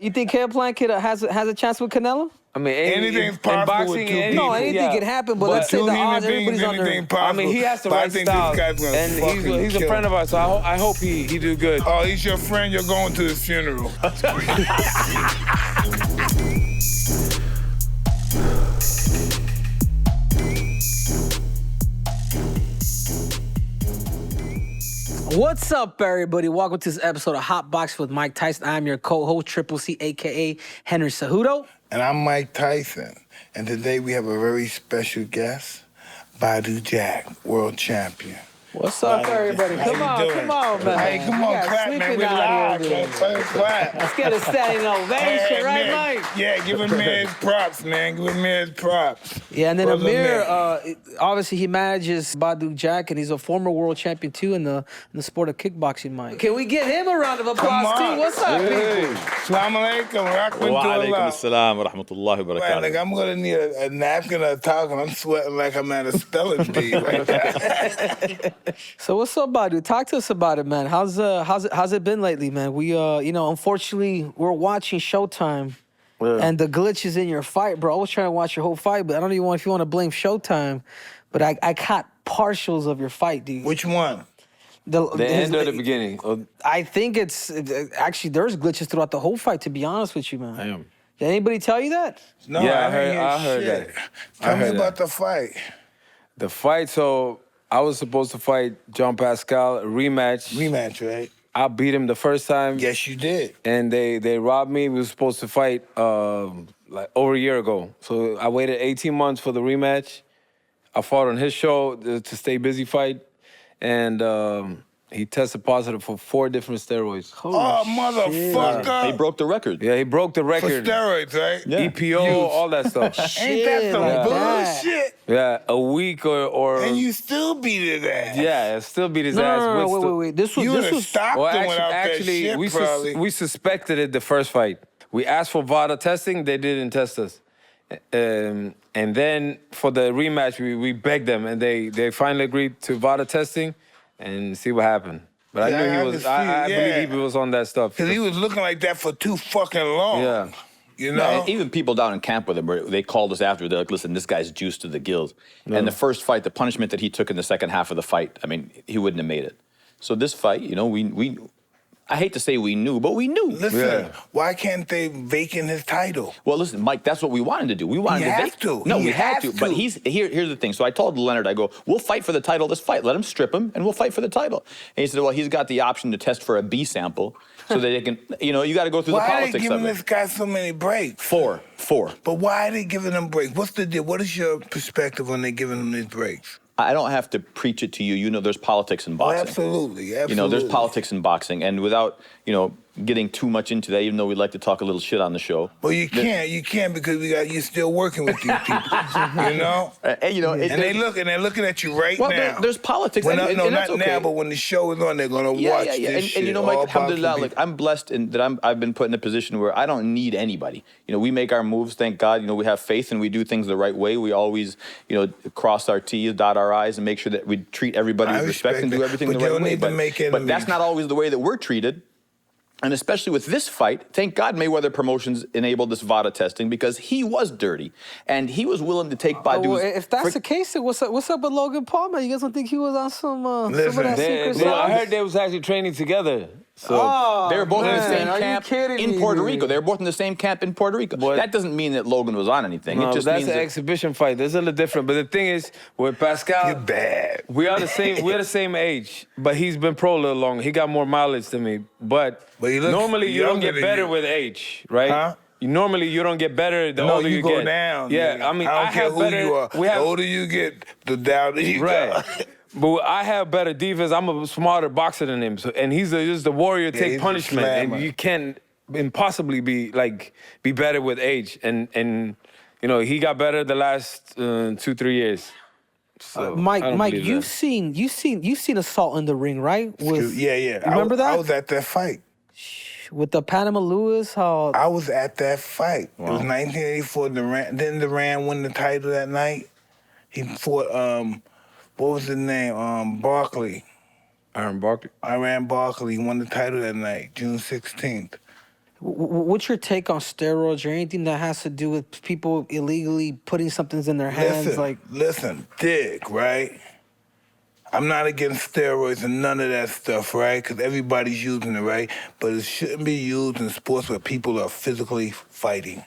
You think Caleb Plant has a chance with Canelo? I mean, anything's possible boxing, with two people. No, anything can happen, but let's say the odds, everybody's under. I mean, he has the right style, and he's a friend of ours, so I hope he do good. Oh, he's your friend. You're going to his funeral. What's up, everybody? Welcome to this episode of Hotboxin with Mike Tyson. I'm your co-host, Triple C, a.k.a. Henry Cejudo. And I'm Mike Tyson. And today we have a very special guest, Badou Jack, world champion. What's up, everybody? Come on, man. Hey, come on, clap, man. We're live, man. Clap. Let's get a standing ovation, right, man. Mike? Yeah, give Amer his props, man. Give Amer his props. Yeah, and then Amer, obviously he manages Badou Jack, and he's a former world champion, too, in the sport of kickboxing, Mike. Can we give him a round of applause, too? What's up, people? Assalamu alaikum. Wa alaikum assalam wa rahmatullahi wa barakatuh. Like, I'm going to need a napkin or a towel, and I'm sweating like I'm at a spelling bee right now. So what's up, Badou? Talk to us about it, man. How's it been lately, man? We unfortunately we're watching Showtime, and the glitch is in your fight, bro. I was trying to watch your whole fight, but I don't even know if you want to blame Showtime, but I caught partials of your fight, dude. Which one? The end or the beginning? I think it's actually there's glitches throughout the whole fight. To be honest with you, man. I am. Did anybody tell you that? No, yeah, I heard that. Tell me about the fight. The fight, so I was supposed to fight John Pascal, a rematch. Rematch, right? I beat him the first time. Yes, you did. And they robbed me. We were supposed to fight like over a year ago. So I waited 18 months for the rematch. I fought on his show to stay busy fight. And he tested positive for 4 different steroids. Oh, motherfucker. He broke the record. Yeah, he broke the For record. steroids, right? Yeah. EPO, all that stuff. Ain't that some like bullshit? Yeah, a week or And you still beat his ass. yeah, still beat his ass. No, wait. This You would was have stopped Well, him without actually, that shit, probably. we suspected it the first fight. We asked for VADA testing. They didn't test us. And then for the rematch, we begged them, and they finally agreed to VADA testing and see what happened. But Yeah, I knew he was. I believe he was on that stuff. Because he was looking like that for too fucking long. Yeah. You know? And even people down in camp with him, they called us after. They're like, listen, this guy's juiced to the gills. And the first fight, the punishment that he took in the second half of the fight, I mean, he wouldn't have made it. So this fight, you know, we I hate to say we knew, but we knew. Listen, why can't they vacate his title? Well, listen, Mike, that's what we wanted to do. We wanted to. No, we had to. But here's the thing. So I told Leonard, I go, we'll fight for the title this fight. Let him strip him, and we'll fight for the title. And he said, well, he's got the option to test for a B sample so that they can, you know, you got to go through the politics of it. Why are they giving this guy so many breaks? Four. But why are they giving him breaks? What's the deal? What is your perspective when they're giving him these breaks? I don't have to preach it to you. You know there's politics in boxing. Absolutely. You know, there's politics in boxing. And without, you know, getting too much into that, even though we like to talk a little shit on the show. Well, you can't because you're still working with these people, you know? And, you know, they're looking at you right now. There's politics. Well, and not that's okay. now, but when the show is on, they're going to watch this shit. And you know, Mike, alhamdulillah, like, I'm blessed in that I've been put in a position where I don't need anybody. You know, we make our moves, thank God. You know, we have faith and we do things the right way. We always, you know, cross our T's, dot our I's, and make sure that we treat everybody with respect and do everything the right way. But that's not always the way that we're treated. And especially with this fight, thank God Mayweather Promotions enabled this VADA testing because he was dirty. And he was willing to take Badou's... if that's the case, then what's up with Logan Paul, man? You guys don't think he was on some of that secret sauce? I heard they was actually training together. So they were both in the same camp in Puerto Rico. They were both in the same camp in Puerto Rico. But that doesn't mean that Logan was on anything. No, it just that's means an exhibition fight. That's a little different. But the thing is, with Pascal, you're bad. We are the same. We're the same age, but he's been pro a little longer. He got more mileage than me. But normally you don't get better with age, right? Huh? Normally you don't get better the older you go get. down. Yeah, I mean, I don't care have who better. you are. The older you get, the downer you go. But I have better defense. I'm a smarter boxer than him. So, and he's just the warrior, take punishment. And you can't impossibly be better with age. And you know, he got better the last 2-3 years. So, Mike, you've seen assault in the ring, right? Yeah. Remember that? I was at that fight. With the Panama Lewis, I was at that fight. Wow. It was 1984. Didn't Duran win the title that night? He fought, what was his name? Barkley. Iran Barkley. Iran Barkley won the title that night, June 16th. What's your take on steroids or anything that has to do with people illegally putting something in their hands? Listen, Dick, right? I'm not against steroids and none of that stuff, right? Because everybody's using it, right? But it shouldn't be used in sports where people are physically fighting.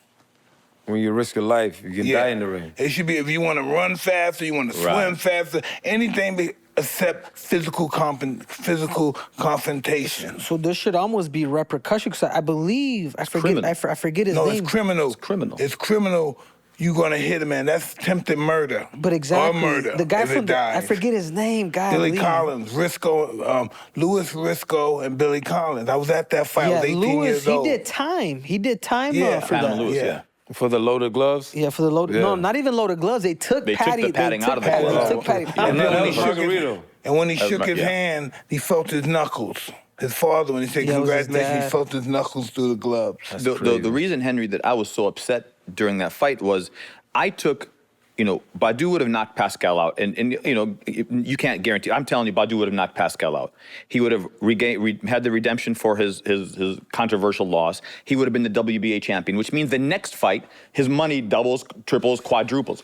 When you risk your life, you can die in the ring. It should be if you want to run faster, you want to swim faster, anything except physical confrontation. So there should almost be repercussions. Because I believe I forget his name. No, it's criminal. It's criminal. It's criminal. You're gonna hit a man. That's attempted murder. But exactly, or murder. The guy from I forget his name. Billy Collins, Louis Risco, and Billy Collins. I was at that fight. I was 18 years old. He did time. He did time for that. Lewis, For the loaded gloves? Yeah, for the loaded. No, not even loaded gloves. They took the padding out of the gloves. glove. They took padding out And of the glove. And when he shook his hand, he felt his knuckles. His father, when he said congratulations, he felt his knuckles through the gloves. The reason, Henry, that I was so upset during that fight was I took, Badou would have knocked Pascal out. And you can't guarantee. I'm telling you, Badou would have knocked Pascal out. He would have had the redemption for his controversial loss. He would have been the WBA champion, which means the next fight, his money doubles, triples, quadruples.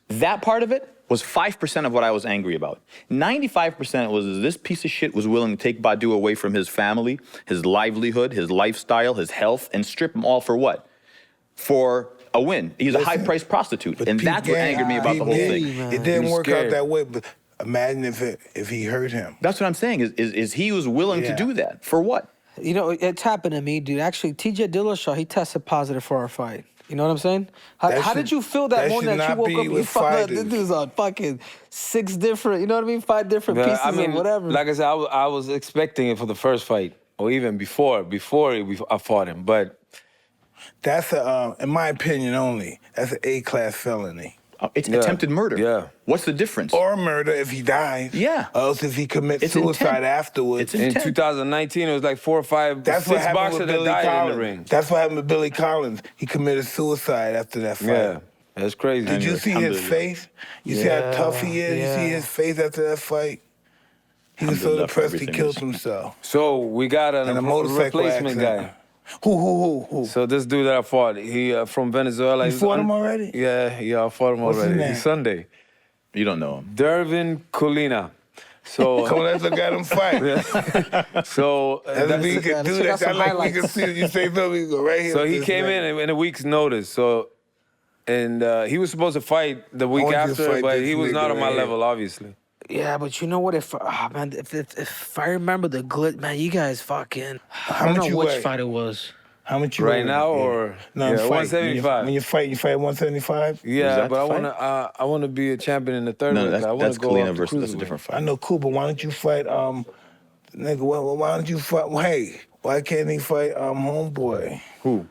That part of it was 5% of what I was angry about. 95% was this piece of shit was willing to take Badou away from his family, his livelihood, his lifestyle, his health, and strip him all for what? For a win. He's a high-priced prostitute, and that's what angered me about the whole thing. It didn't work out that way, but imagine if he hurt him. That's what I'm saying, is he was willing to do that. For what? It's happened to me, dude. Actually, TJ Dillashaw, he tested positive for our fight. You know what I'm saying? How did you feel that morning that you woke up and you found out this dude's on fucking 6 different, you know what I mean? 5 different pieces or whatever. Like I said, I was expecting it for the first fight, or even before I fought him, but... That's in my opinion only, that's an A-class felony. It's attempted murder. Yeah. What's the difference? Or murder if he dies. Yeah. Or else if he commits suicide afterwards. In 2019, it was like 4 or 5, 6 boxers that died in the ring. That's what happened with Billy Collins. He committed suicide after that fight. Yeah, that's crazy. Did you see his face? You see how tough he is? You see his face after that fight? He was so depressed he killed himself. So we got a replacement guy. Who? So this dude that I fought, he from Venezuela. You fought him already? Yeah, I fought him What's already. his name? He's Sunday. You don't know him. Dervin Colina. So come on, let's look at him fight. So that's we can do that. I like we can see you say something. We go right here. So he came in a week's notice. So he was supposed to fight the week after, but he was not on my level, obviously. Yeah, but you know what? If I remember the glitch, man, you guys fucking. I don't know which fight it was. How much you right now or no, 175? When you fight 175. Yeah, but I want to be a champion in the third. No, that's Colina versus that's a different fight. I know, cool, but why don't you fight nigga? Why don't you fight? Hey, why can't he fight homeboy? Who?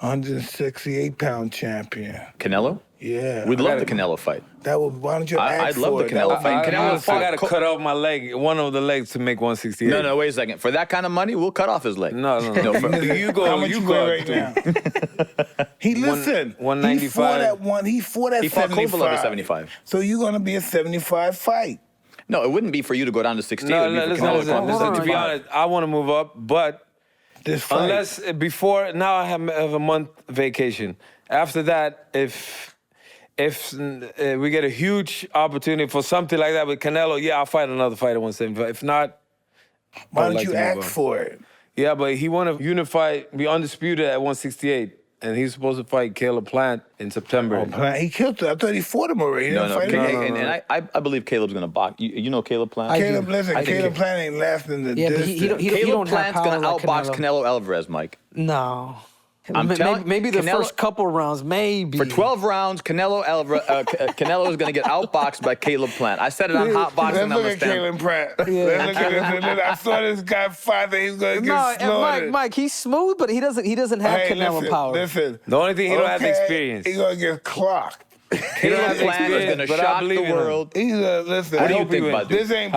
168-pound champion. Canelo? Yeah. We'd love the Canelo fight. Why don't you ask I'd love the Canelo fight. I got to cut off my leg, one of the legs to make 168. No, wait a second. For that kind of money, we'll cut off his leg. No. You go. How much you go right now? He 195. He fought at 75. He fought Kovalev at 75. So you're gonna be a 75 fight. No, it wouldn't be for you to go down to 68. No, listen, to be honest, I want to move up, but unless before, now I have a month vacation. After that, if we get a huge opportunity for something like that with Canelo, I'll fight another fight at 175. If not, why don't you ask for it? Yeah, but he want to unify, be undisputed at 168. And he's supposed to fight Caleb Plant in September. He killed him. I thought he fought him already. And I believe Caleb's going to box. You know Caleb Plant? Caleb Plant ain't lasting the distance. Caleb Plant's going to outbox Canelo Alvarez, Mike. No. I'm telling maybe the first couple rounds, maybe. For 12 rounds, Canelo is going to get outboxed by Caleb Plant. I said it on Hotboxin. Let's look at Caleb Plant. Let's look at this. I saw this guy fight that he's going to get slaughtered. Mike, he's smooth, but he doesn't have Canelo power. Listen. The only thing he don't have the experience. He's going to get clocked. Caleb Plant is going to shock the world. Listen, what do you think about this? Ain't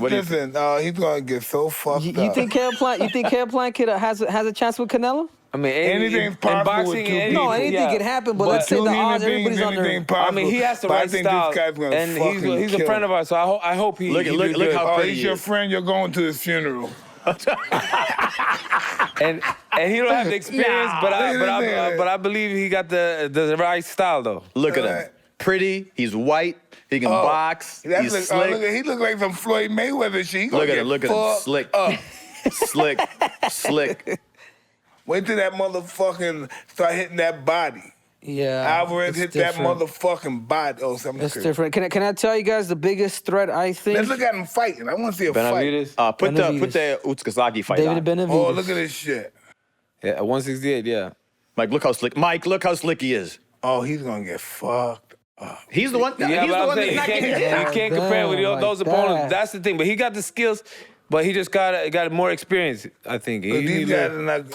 listen, he's going to get so fucked up. You think Caleb Plant has a chance with Canelo? I mean, anything's possible. In boxing, anything can happen, but let's say the odds, everybody's on there. I mean, he has the right style, and he's a friend of ours, so I hope he look how pretty he's your friend. You're going to his funeral. and he don't have the experience, but I believe he got the right style though. Look at him. Pretty. He's white. He can box. He's slick. He look like some Floyd Mayweather shit. Look at him. Slick. Slick. Wait till that motherfucking start hitting that body. Yeah. Alvarez hit that motherfucking body. Oh, something It's different. Can I tell you guys the biggest threat I think? Let's look at him fighting. I want to see a Benavidez? fight. Put the Utsukazaki fight David on. Benavidez. Oh, look at this shit. Yeah, at 168, yeah. Mike, look how slick he is. Oh, he's gonna get fucked up. He's the one. Yeah, he's the one that's you not getting hit. can't compare with those opponents. That's the thing. But he got the skills, but he just got more experience, I think. These guys are not.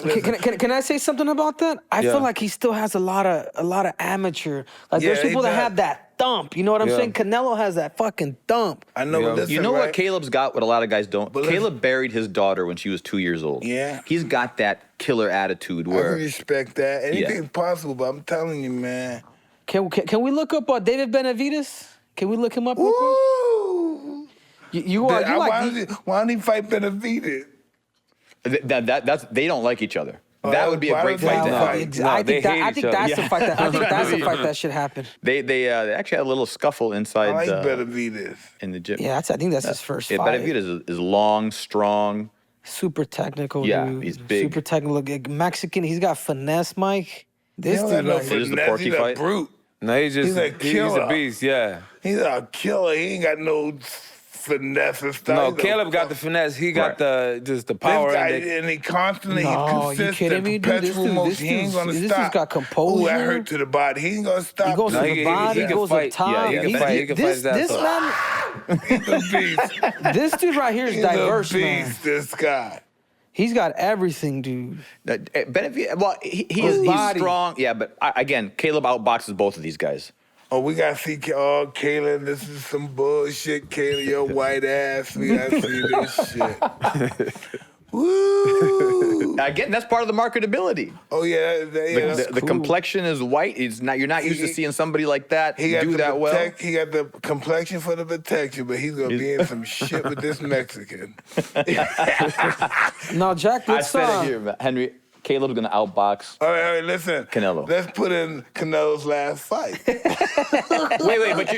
Can I say something about that? I feel like he still has a lot of amateur. Like there's people that have that thump. You know what I'm saying? Canelo has that fucking thump. I know. Yeah. Listen, You know right? what Caleb's got, what a lot of guys don't? But Caleb buried his daughter when she was 2 years old. Yeah. He's got that killer attitude I where can respect that. Anything's possible, but I'm telling you, man. Can we look up David Benavidez? Can we look him up real quick? Woo! Why don't he fight Benavidez? that's they don't like each other. That would be a great fight to have. I think that's the fight that should happen. They actually had a little scuffle inside I like Benavidez. in the gym. Yeah, I think that's his first Yeah, fight. Benavidez is long, strong. Super technical, Yeah, dude. he's big. Super technical. Mexican, he's got finesse, Mike. This dude, no like, It is the finesse. Porky He's fight. a brute. No, he's a killer. a beast, yeah. He's a killer. He ain't got no finesse and stuff. No, Caleb got the finesse. He got the power. This guy, and he constantly, he's No, you consistent. kidding me, dude? Perpetual This motion. He ain't gonna dude's stop. got composure. Ooh, that hurt to the body. He ain't gonna stop. He goes No, to he the can- body, he can goes fight. up top. Yeah, he can fight. He can fight his ass This off. man, He's a beast. this dude right here is He's diverse, a man. beast, this guy. He's got everything, dude. Benavidez, well, he's body. strong. Yeah, but again, Caleb outboxes both of these guys. Oh, we gotta see, Kayla, this is some bullshit, Kayla, your white ass. We gotta see this shit. Woo! Again, that's part of the marketability. Oh, yeah. The complexion is white. You're not used to seeing somebody like that do that well. He got the complexion for the protection, but he's gonna be in some shit with this Mexican. No, Jack, I let's said it here, Henry. Caleb's gonna outbox. All right, listen. Canelo. Let's put in Canelo's last fight. Wait,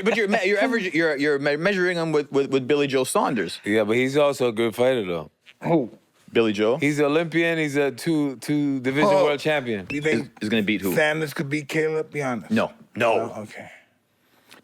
but you're measuring him with Billy Joe Saunders. Yeah, but he's also a good fighter, though. Who? Billy Joe. He's an Olympian. He's a two division world champion. You think Is gonna beat who? Sanders could beat Caleb? Be honest. No. Oh, okay.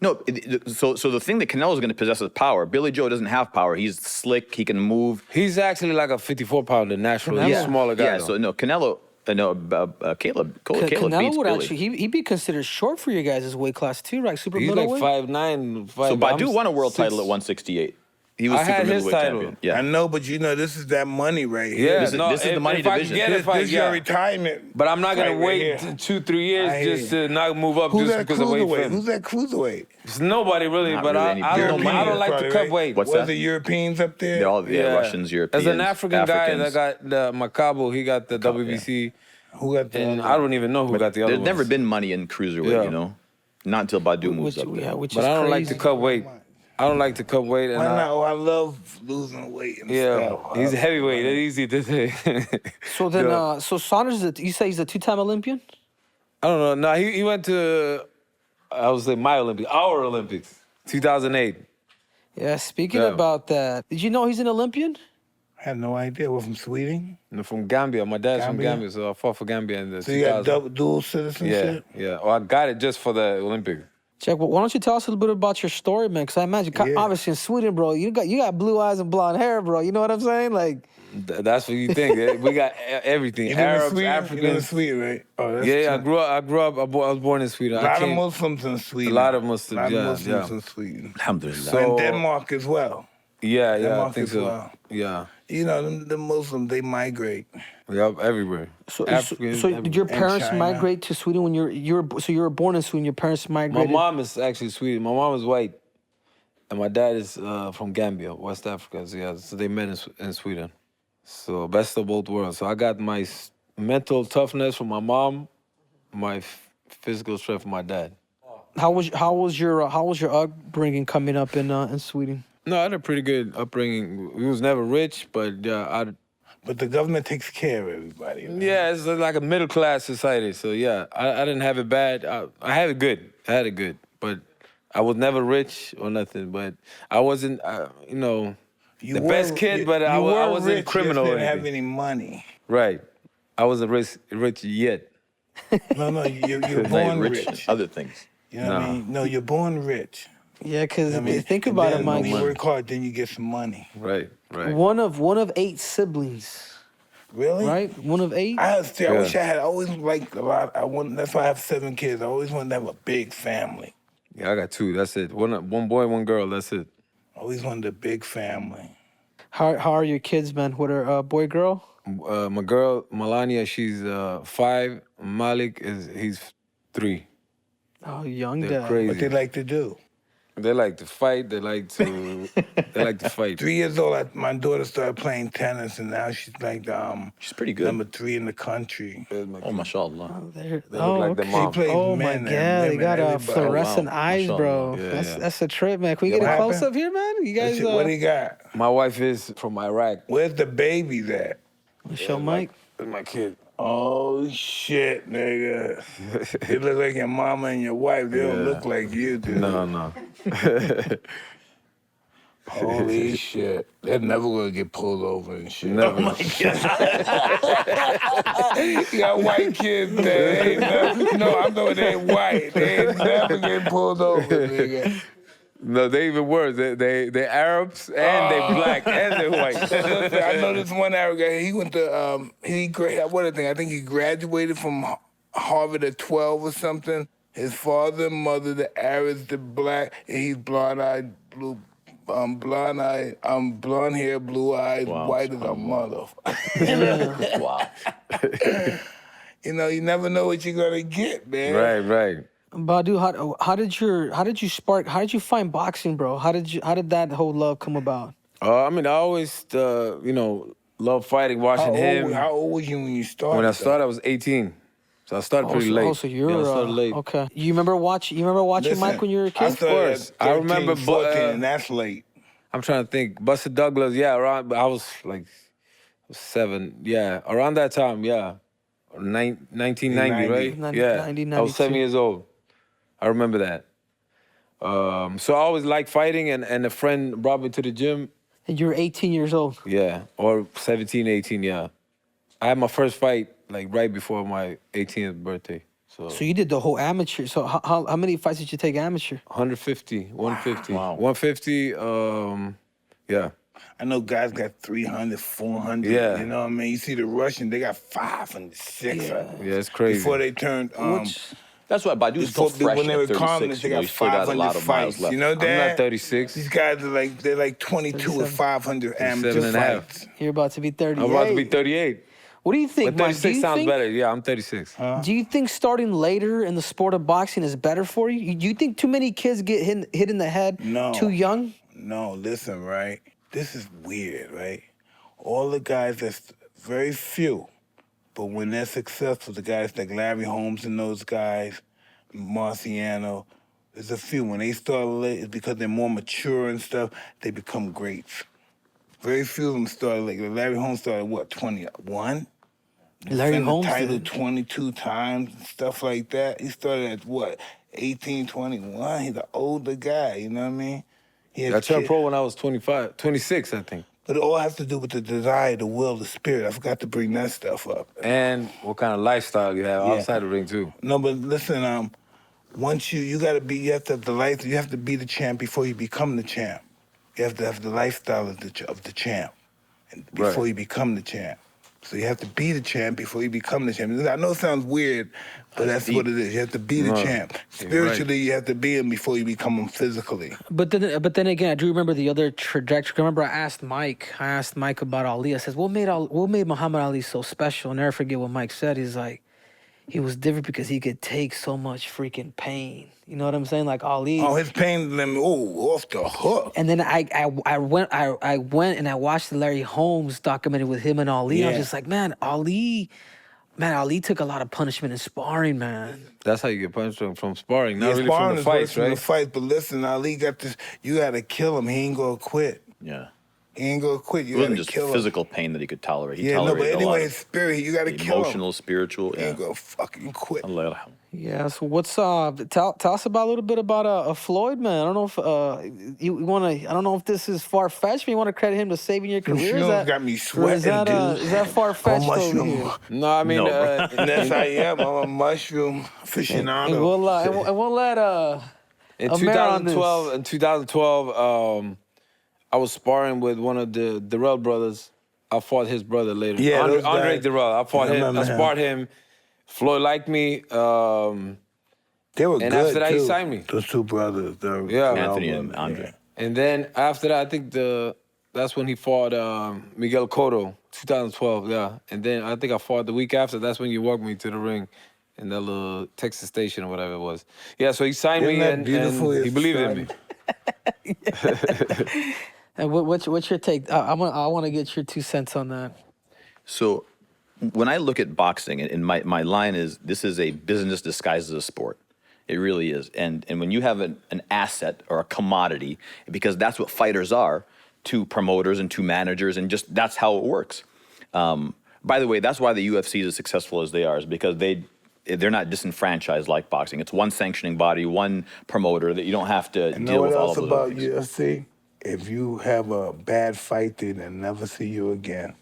No, so the thing that Canelo's going to possess is power. Billy Joe doesn't have power. He's slick. He can move. He's actually like a 54-pounder naturally. He's a smaller guy. Yeah, though. so no, Caleb beats Canelo would Billy. actually, he'd be considered short for you guys' weight class too, right? Super He's middleweight. like 5'9". So Badou won a world title at 168. He was I super had his middleweight title. champion. Yeah. I know, but this is that money right here. Yeah, This is the money if I division. can get This it, fight, is your retirement. But I'm not gonna fight right wait here. 2-3 years I hear just you. to not move up Who's just that because of weight. cruiserweight? Who's that cruiserweight? It's nobody really, Not but really I anybody. don't like to Probably, cut right? weight. What's Was that? the Europeans up there? They're all Russians, Europeans. As an African guy Africans. that got the Macabo, he got the WBC. Who got the And I don't even know who got the other There's ones. never been money in cruiserweight, Yeah. you know? Not until Badou moves up there. which But is I don't like crazy. to cut weight. I don't like to cut weight. And Why not? Oh, I love losing weight and yeah, stuff. he's a heavyweight. It's easy to say. So then, Yeah. so Saunders, you say he's a two-time Olympian? I don't know. No, he went to, I would say my Olympics, our Olympics, 2008. Yeah. Speaking Yeah. about that, did you know he's an Olympian? I had no idea. We're from Sweden? I'm from Gambia. My dad's from Gambia? Gambia, so I fought for Gambia in the So you got 2000. dual citizenship? Yeah. Well, I got it just for the Olympics. Jack, why don't you tell us a little bit about your story, man? Because I imagine, Yeah. obviously in Sweden, bro, you got blue eyes and blonde hair, bro. You know what I'm saying? Like, That's what you think. We got everything. You live in Arabs, Sweden? You live in Africans. Sweden, right? Oh, that's Yeah, I true. grew up. I was born in Sweden. A lot of Muslims in Sweden. A lot of Muslims, A lot yeah, of Muslims yeah. in Sweden. Alhamdulillah. So- And Denmark as well. Yeah, I Denmark think as so. well. Yeah, You know, the Muslims, they migrate. everywhere. so Africans, did your And parents China. migrate to Sweden when you were born in Sweden? Your parents My migrated. mom is actually Sweden. My mom is white, and my dad is from Gambia, West Africa. So, yeah, so they met in Sweden. So best of both worlds. So I got my mental toughness from my mom, my physical strength from my dad. How was your upbringing coming up in Sweden? No, I had a pretty good upbringing. We was never rich, but But the government takes care of everybody. Man. Yeah, it's like a middle class society. So yeah, I didn't have it bad. I had it good. I had it good, but I was never rich or nothing. But I wasn't, the best kid. But I wasn't rich, criminal. You or didn't have anything. any money. Right. I wasn't rich yet. No, you're born rich. Other things. You know what I mean? No, you're born rich. Yeah, because think And about then it, Mike. when you work hard, then you get some money. Right. One of 8 siblings. Really? Right? One of 8? I wish I had always liked a lot. That's why I have 7 kids. I always wanted to have a big family. Yeah, I got 2. That's it. One boy, 1 girl. That's it. Always wanted a big family. How are your kids, man? What are boy, girl? My girl Melania, she's 5. Malik he's 3. Oh, young They're dad. crazy. What they like to do? They like to fight. They like to fight. 3 years old, my daughter started playing tennis, and now she's like She's pretty good. number 3 in the country. Oh, mashallah. They look like their mom. She plays Oh my men God, and they women, got everybody. fluorescent wow. eyes, bro. Yeah. That's a trip, man. Can we get what a close happened? up here, man? You guys, What do you got? My wife is from Iraq. Where's the babies at? show Mike. That's my kid. Oh, shit, nigga. They look like your mama and your wife. They don't look like you, dude. No. Holy shit. They're never gonna get pulled over and shit. Never. Oh my God. You got white kids that ain't never, no, I'm knowing they ain't white. They ain't never get pulled over, nigga. No, they even worse. They Arabs and they black and they white. I know this one Arab guy. He went to I think he graduated from Harvard at 12 or something. His father and mother, the Arabs, the black, and he's blonde-eyed, blonde hair, blue eyes, white as a mother. Wow. You never know what you're gonna get, man. Right. Badou, how did you find boxing, bro? How did that whole love come about? I always, love fighting, watching him. How old were you when you started? When I started, I was 18. So I started pretty late. Oh, so you're I started late. okay. You remember watching Mike when you were a kid? I started course. at 13, I remember, 14, and that's late. I'm trying to think. Buster Douglas, around. I was like 7. Yeah, around that time. Yeah, 1990, right? 90, I was 7 years old. I remember that. So I always liked fighting, and a friend brought me to the gym. And you were 18 years old. Yeah, or 17, 18. Yeah, I had my first fight like right before my 18th birthday. So you did the whole amateur. So how many fights did you take amateur? 150, 150. Wow. 150, yeah. I know guys got 300, 400. Yeah. You know what I mean? You see the Russian, they got 500, 600. Yeah, it's crazy. Before they turned... That's why Badou's so fresh when they were at 36. colonists, they got He still got a 500 lot of miles fights. left. You know that? I'm not 36. These guys are they're 22 with 500 amateur 37 and a half. fights. You're about to be 38. I'm about to be 38. What do you think, But Mike? 36 sounds better. Yeah, I'm 36. Do you think starting later in the sport of boxing is better for you? Do you think too many kids get hit in the head too young? No, listen, right? This is weird, right? All the guys, that's very few, but when they're successful, the guys like Larry Holmes and those guys, Marciano, there's a few. When they start late, it's because they're more mature and stuff, they become greats. Very few of them started late. Larry Holmes started, 21? Larry Holmes the title did. 22 times and stuff like that. He started at 18, 21? He's an older guy, you know what I mean? I turned pro when I was 26, I think. But it all has to do with the desire, the will, the spirit. I forgot to bring that stuff up. And what kind of lifestyle you have outside the ring, too. No, but listen, once you have to have the life, you have to be the champ before you become the champ. You have to have the lifestyle of the champ before you become the champ. So you have to be the champ before you become the champ. I know it sounds weird, but that's what it is. You have to be the champ. Spiritually, you have to be him before you become him physically. But then again, I do remember the other trajectory. I remember I asked Mike about Ali. I said, what made Muhammad Ali so special? I'll never forget what Mike said. He's like, he was different because he could take so much freaking pain. You know what I'm saying? Like Ali. Oh, his pain, off the hook. And then I went and I watched the Larry Holmes documentary with him and Ali. Yeah. I was just like, Ali took a lot of punishment in sparring, man. That's how you get punched from sparring, not really sparring from the is fights, worse than right? the fight, but listen, Ali got this. You got to kill him. He ain't gonna quit. Yeah. He ain't gonna quit. You It wasn't gotta just kill him. physical pain that he could tolerate. He Yeah, no, but tolerated a lot anyway, of his spirit, you gotta kill him. emotional, spiritual. He Yeah. ain't gonna fucking quit. Allah yarham. Yeah. So what's tell us about a little bit about Floyd, man. I don't know if you want to. I don't know if this is far fetched. But you want to credit him to saving your career? Mushrooms got me or sweating, is that dude. is that far fetched over mushroom. here? No, I mean, No, bro. Yes, I am. I'm a mushroom aficionado. And we'll let in Amer on 2012, I was sparring with one of the Durrell brothers. I fought his brother later. Yeah, Andre, those guys- Andre Durrell. I fought Yeah, I him. I remember him. sparred him. Floyd liked me. They were And good, after that, he too. signed me. Those two brothers. Yeah. Anthony and Andre. And then after that, I think that's when he fought Miguel Cotto, 2012. Yeah. And then I think I fought the week after. That's when you walked me to the ring in that little Texas station or whatever it was. Yeah. So he signed Isn't me that and beautiful? he believed in me. And what's your take? I want to get your 2 cents on that. So when I look at boxing, and my line is, this is a business disguised as a sport. It really is. And when you have an asset or a commodity, because that's what fighters are to promoters and to managers, and just that's how it works. By the way, that's why the UFC is as successful as they are, is because they're not disenfranchised like boxing. It's one sanctioning body, one promoter that you don't have to You know deal what with all else of those about other things. UFC? If you have a bad fight, they'll never see you again.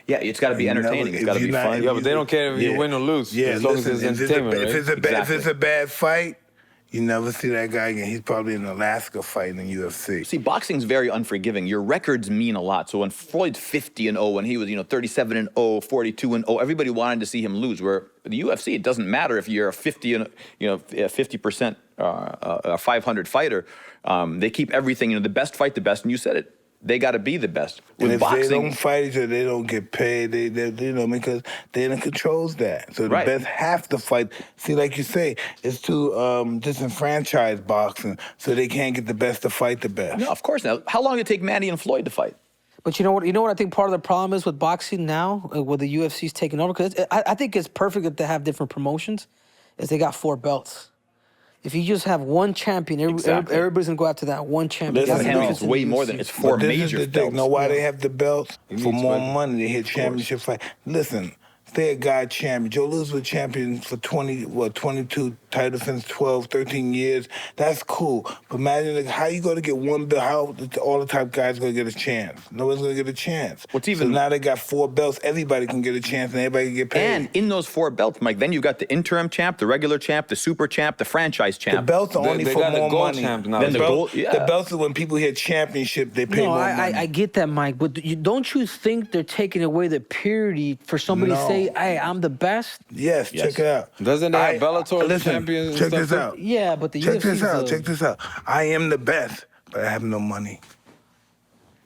Yeah, it's got to be You never- entertaining. It's if got to you're be not- fun. Yeah, but they don't care if you win or lose, Yeah, as long as listen, it's entertainment, right? if it's Exactly. a bad fight, you never see that guy again. He's probably in Alaska fighting in UFC. See, boxing's very unforgiving. Your records mean a lot. So when Floyd's 50-0, when he was 37-0, 42-0, everybody wanted to see him lose. Where the UFC, it doesn't matter if you're a 50% 500 fighter. They keep everything. The best fight the best, and you said it. They got to be the best. And With if boxing, they don't fight each other, they don't get paid. They because they controls that. So the Right. best have to fight. See, like you say, it's too disenfranchised boxing, so they can't get the best to fight the best. no, of course not. How long did it take Manny and Floyd to fight? But you know what? You know what I think part of the problem is with boxing now, with the UFC's taking over. Because I think it's perfect that they have different promotions. Is they got 4 belts. If you just have one champion, Exactly. everybody's gonna go after that one champion. Listen, That's the Henry, difference it's in way the more UFC. than it's 4 But this major is the belts. thing. Know why they have the belts? For needs more money. money. They hit championship fight. Listen, stay a guy champion. Joe Louis was champion for 22 titles since 12, 13 years. That's cool. But imagine how you going to get one belt? How all the top guys going to get a chance? No one's going to get a chance. So now they got 4 belts. Everybody can get a chance, and everybody can get paid. And in those 4 belts, Mike, then you got the interim champ, the regular champ, the super champ, the franchise the champ. belts are only They for got the more gold money. champ now. Then the gold- The yeah. belts are when people hit championship, they pay No, more money. I get that, Mike. But don't you think they're taking away the purity for somebody to No. say, "Hey, I'm the best"? Yes, check it out. Doesn't they have Bellator listen, champions and check stuff this too? out. Yeah, but the Check UFC's this out. Check this out. I am the best, but I have no money.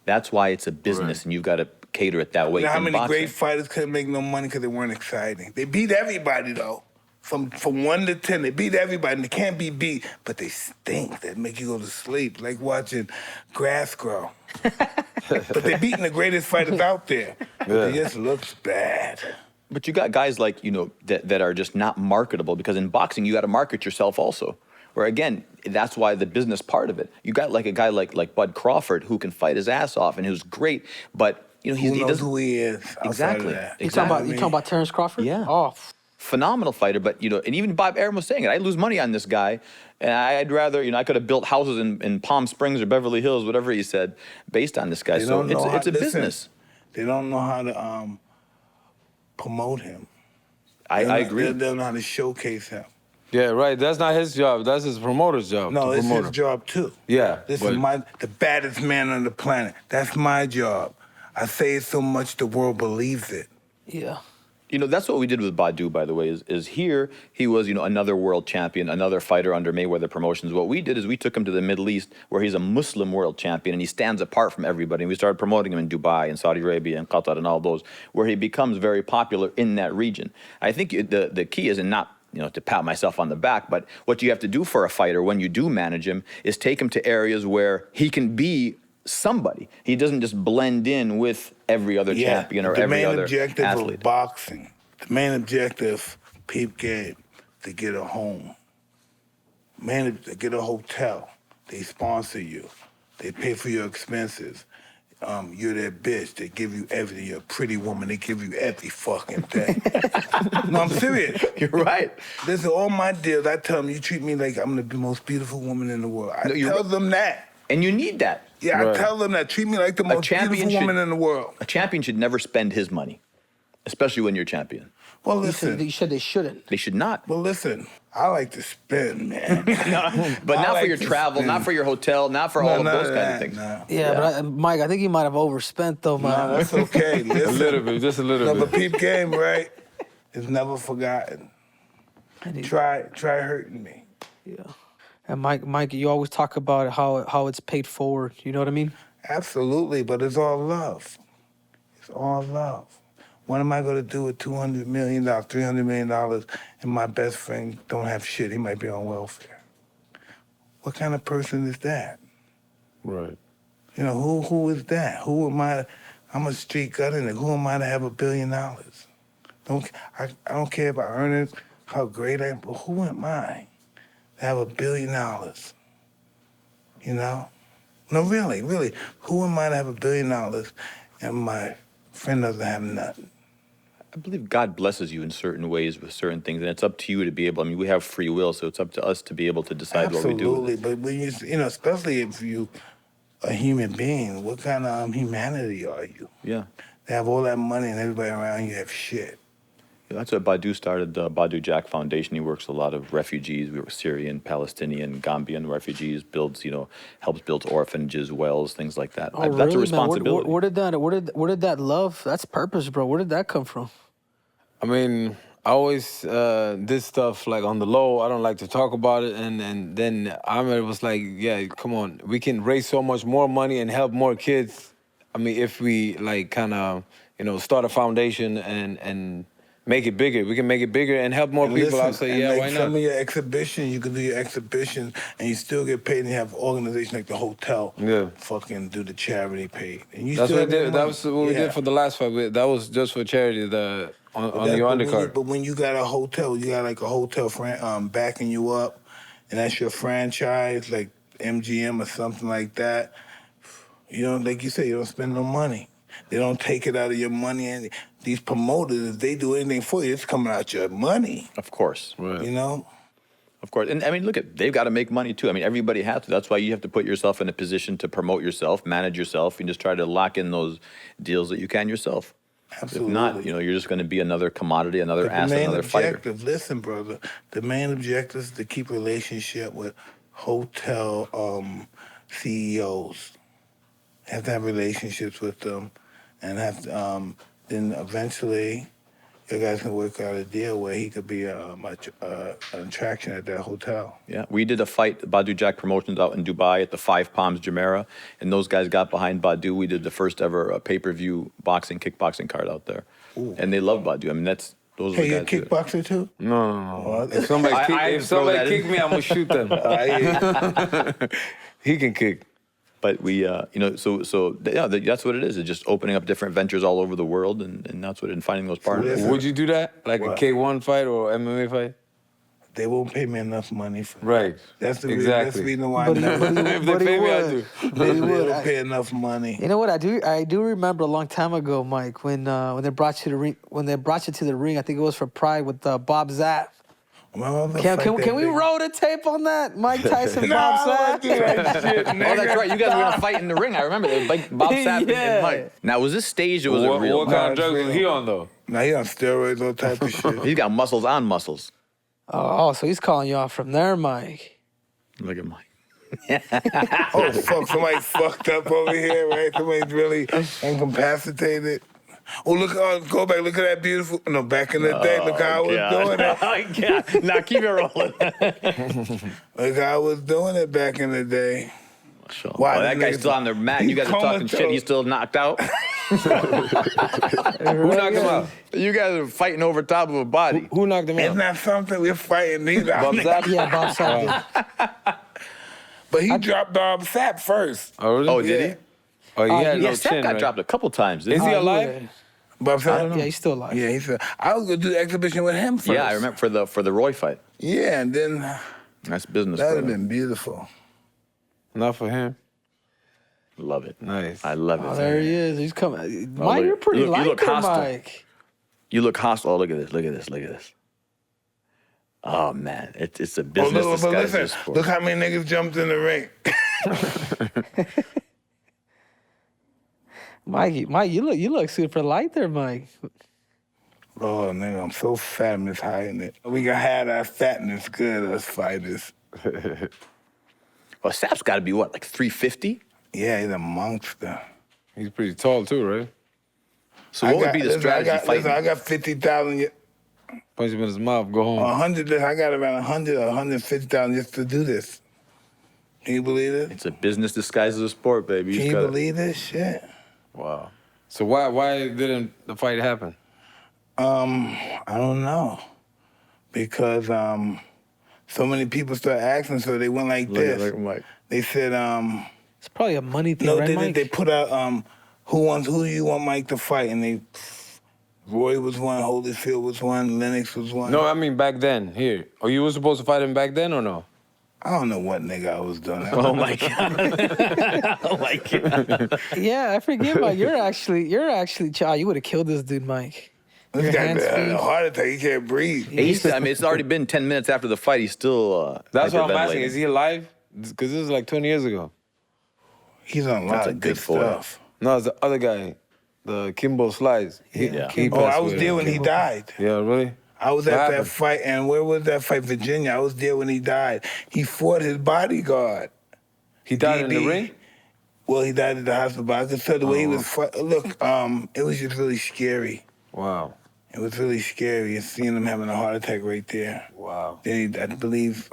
That's why it's a business, and you've got to cater it that way. You know how in many boxing. great fighters couldn't make no money because they weren't exciting? They beat everybody though. From 1 to 10, they beat everybody. And they can't be beat, but they stink. They make you go to sleep, like watching grass grow. But they're beating the greatest fighters out there. But it just looks bad. But you got guys like, that are just not marketable, because in boxing, you got to market yourself also. Where again, that's why the business part of it. You got like a guy like Bud Crawford who can fight his ass off and who's great, but he Who knows doesn't. who he is outside Exactly. of that? You talking about Terrence Crawford? Yeah. Oh, Phenomenal fighter, but and even Bob Arum was saying it. I lose money on this guy, and I'd rather I could have built houses in Palm Springs or Beverly Hills, whatever he said, based on this guy. They So don't know it's a business. They don't know how to promote him. I agree. They don't know how to showcase him. Yeah, right. That's not his job. That's his promoter's job. No, to it's promote his him. job too. Yeah, This but- is the baddest man on the planet. That's my job. I say it so much the world believes it. yeah. That's what we did with Badou, by the way, is here he was, another world champion, another fighter under Mayweather Promotions. What we did is we took him to the Middle East, where he's a Muslim world champion, and he stands apart from everybody. And we started promoting him in Dubai and Saudi Arabia and Qatar and all those, where he becomes very popular in that region. I think the key is, and not to pat myself on the back, but what you have to do for a fighter when you do manage him is take him to areas where he can be somebody. He doesn't just blend in with every other champion or every other The main objective athlete. of boxing, the main objective, peep game, to get a home. To get a hotel. They sponsor you. They pay for your expenses. you're their bitch. They give you everything. You're a pretty woman. They give you every fucking thing. No, I'm serious. You're right. Listen, all my deals, I tell them, you treat me like I'm the most beautiful woman in the world. I tell them that. And you need that. Yeah, right. I tell them that. Treat me like the most beautiful woman in the world. A champion should never spend his money, especially when you're champion. Well, listen. You said they shouldn't. They should not. Well, listen. I like to spend, man. No, but not for your travel, not for your hotel, not for all of those kind of things. No. Yeah, but Mike, I think you might have overspent though, man. No, that's okay. Listen. A little bit, just a little bit. No, but peep game, right? It's never forgotten. Try hurting me. Yeah. And Mike, you always talk about how it's paid forward. You know what I mean? Absolutely, but it's all love. It's all love. What am I going to do with $200 million, $300 million, and my best friend don't have shit? He might be on welfare. What kind of person is that? Right. You know, who is that? Who am I? I'm a street gunner. Who am I to have $1 billion? I don't care if I earn it, how great I am, but who am I to have $1 billion? You know? No, really. Who am I to have $1 billion and my friend doesn't have nothing? I believe God blesses you in certain ways with certain things, and it's up to you to be able. I mean, we have free will, so it's up to us to be able to decide what we do. Absolutely, but when you know, especially if you a human being, what kind of humanity are you? Yeah. They have all that money and everybody around you have shit. Yeah, that's what Badou started, the Badou Jack Foundation. He works with a lot of refugees. We were Syrian, Palestinian, Gambian refugees, helps build orphanages, wells, things like that. Oh, That's really, a responsibility. Man? Where did that love? That's purpose, bro. Where did that come from? I mean, I always did stuff like on the low. I don't like to talk about it. And then Amer was like, yeah, come on. We can raise so much more money and help more kids. I mean, if we like kind of, start a foundation and make it bigger. We can make it bigger and help more people. I'll say, yeah, why not? Some of your exhibitions, you can do your exhibitions and you still get paid and you have organizations like the hotel. Yeah. Fucking do the charity paid. And you That's still what we did. That was what we did for the last fight. That was just for charity, on the undercard. But when you got a hotel, you got like a hotel backing you up, and that's your franchise, like MGM or something like that. Like you say, you don't spend no money. They don't take it out of your money. And these promoters, if they do anything for you, it's coming out your money. Of course. Right. Of course. And I mean, they've got to make money too. I mean, everybody has to. That's why you have to put yourself in a position to promote yourself, manage yourself, and just try to lock in those deals that you can yourself. Absolutely. If not, you're just going to be another commodity, another asset, another fighter. Listen, brother, the main objective is to keep a relationship with hotel CEOs. Have to have relationships with them, and then eventually, you guys can work out a deal where he could be an attraction at that hotel. Yeah, we did a fight, Badou Jack Promotions out in Dubai at the Five Palms Jumeirah, and those guys got behind Badou. We did the first ever pay-per-view kickboxing card out there. Ooh. And they love Badou. I mean, those are the guys. Hey, you a kickboxer too? No. If somebody kick me, I'm gonna shoot them. He can kick. But we, that's what it is. It's just opening up different ventures all over the world, and that's what, and finding those partners. Would you do that? Like a K1 fight or MMA fight? They won't pay me enough money for that. Right. That's the reason why. But if they pay me, I do. They don't pay enough money. You know what? I do remember a long time ago, Mike, when they brought you to the ring. When they brought you to the ring, I think it was for Pride with Bob Zapp. Can we roll the tape on that? Mike Tyson, Bob Sapp? That's right. You guys were going to fight in the ring. I remember it. Like Bob Sapp and Mike. Now, was this staged or was it real? What kind of drugs was he on, though? Now, he on steroids, all type of shit. He's got muscles on muscles. Oh, so he's calling you off from there, Mike. Look at Mike. Oh, fuck. Somebody fucked up over here, right? Somebody's really incapacitated. Oh, look, go back. Look at that beautiful. No, back in the day, look how I was doing it. Oh, God. Now, keep it rolling. Look how I was doing it back in the day. Wow, that guy's still on the mat. You guys are talking shit. He's still knocked out. Who knocked him out? You guys are fighting over top of a body. Who knocked him out? It's not something we're fighting either. Bob Zapp? Yeah, Bob Sapp. But he dropped Bob Sapp first. Oh, really? Oh, did he? Oh, yeah, no Sapp chin, got right? dropped a couple times. Is he alive? Bob Sapp? Yeah, he's still alive. Yeah, I was going to do the exhibition with him first. Yeah, I remember for the Roy fight. Yeah, and then That's business. that would have been beautiful. Not for him. Love it. Nice. I love it. Oh, there he is. He's coming. Oh, Mike, look- you're pretty you look light there, hostile. Mike. You look hostile. Oh, look at this. Look at this. Look at this. Oh, man. It's a Oh, business look, but disguised as a listen, sport. look how many niggas jumped in the ring. Mike, you look super light there, Mike. Oh, nigga, I'm so fat, I'm just hiding it. We can hide our fatness good, us fighters. Well, Sap's got to be, what, like 350? Yeah, he's a monster. He's pretty tall too, right? So what would be the strategy fighting? I got 50,000, Punch him in his mouth, go home. 100, I got around 100 or 150,000 just to do this. Can you believe it? It's a business disguised as a sport, baby. Can just you gotta- believe this shit? Wow. So why didn't the fight happen? I don't know. Because so many people started asking, so they went like this. Look at Mike. They said, It's probably a money thing, no, right, Mike? they put out, who do you want Mike to fight? And Roy was one, Holyfield was one, Lennox was one. No, I mean back then. Here, oh, you were supposed to fight him back then or no? I don't know what nigga I was doing. Oh, my God. Oh, my God. Yeah, I forget, Mike. You're actually, child. You would have killed this dude, Mike. Your This guy hands had a speed. heart attack, he can't breathe. I mean, it's already been 10 minutes after the fight. He's still That's what I'm asking. hyperventilating. Is he alive? Because this is like 20 years ago. He's on a That's lot a of good good foil. stuff. No, it's the other guy, the Kimbo Slides. He Oh, passed I was away. there when he died. Yeah, really? I was What at that happened? fight, and where was that fight? Virginia. I was there when he died. He fought his bodyguard. He died in the DB. ring? Well, he died at the hospital, but I could tell the way he was look, it was just really scary. Wow. It was really scary, and seeing him having a heart attack right there. Wow. Then I believe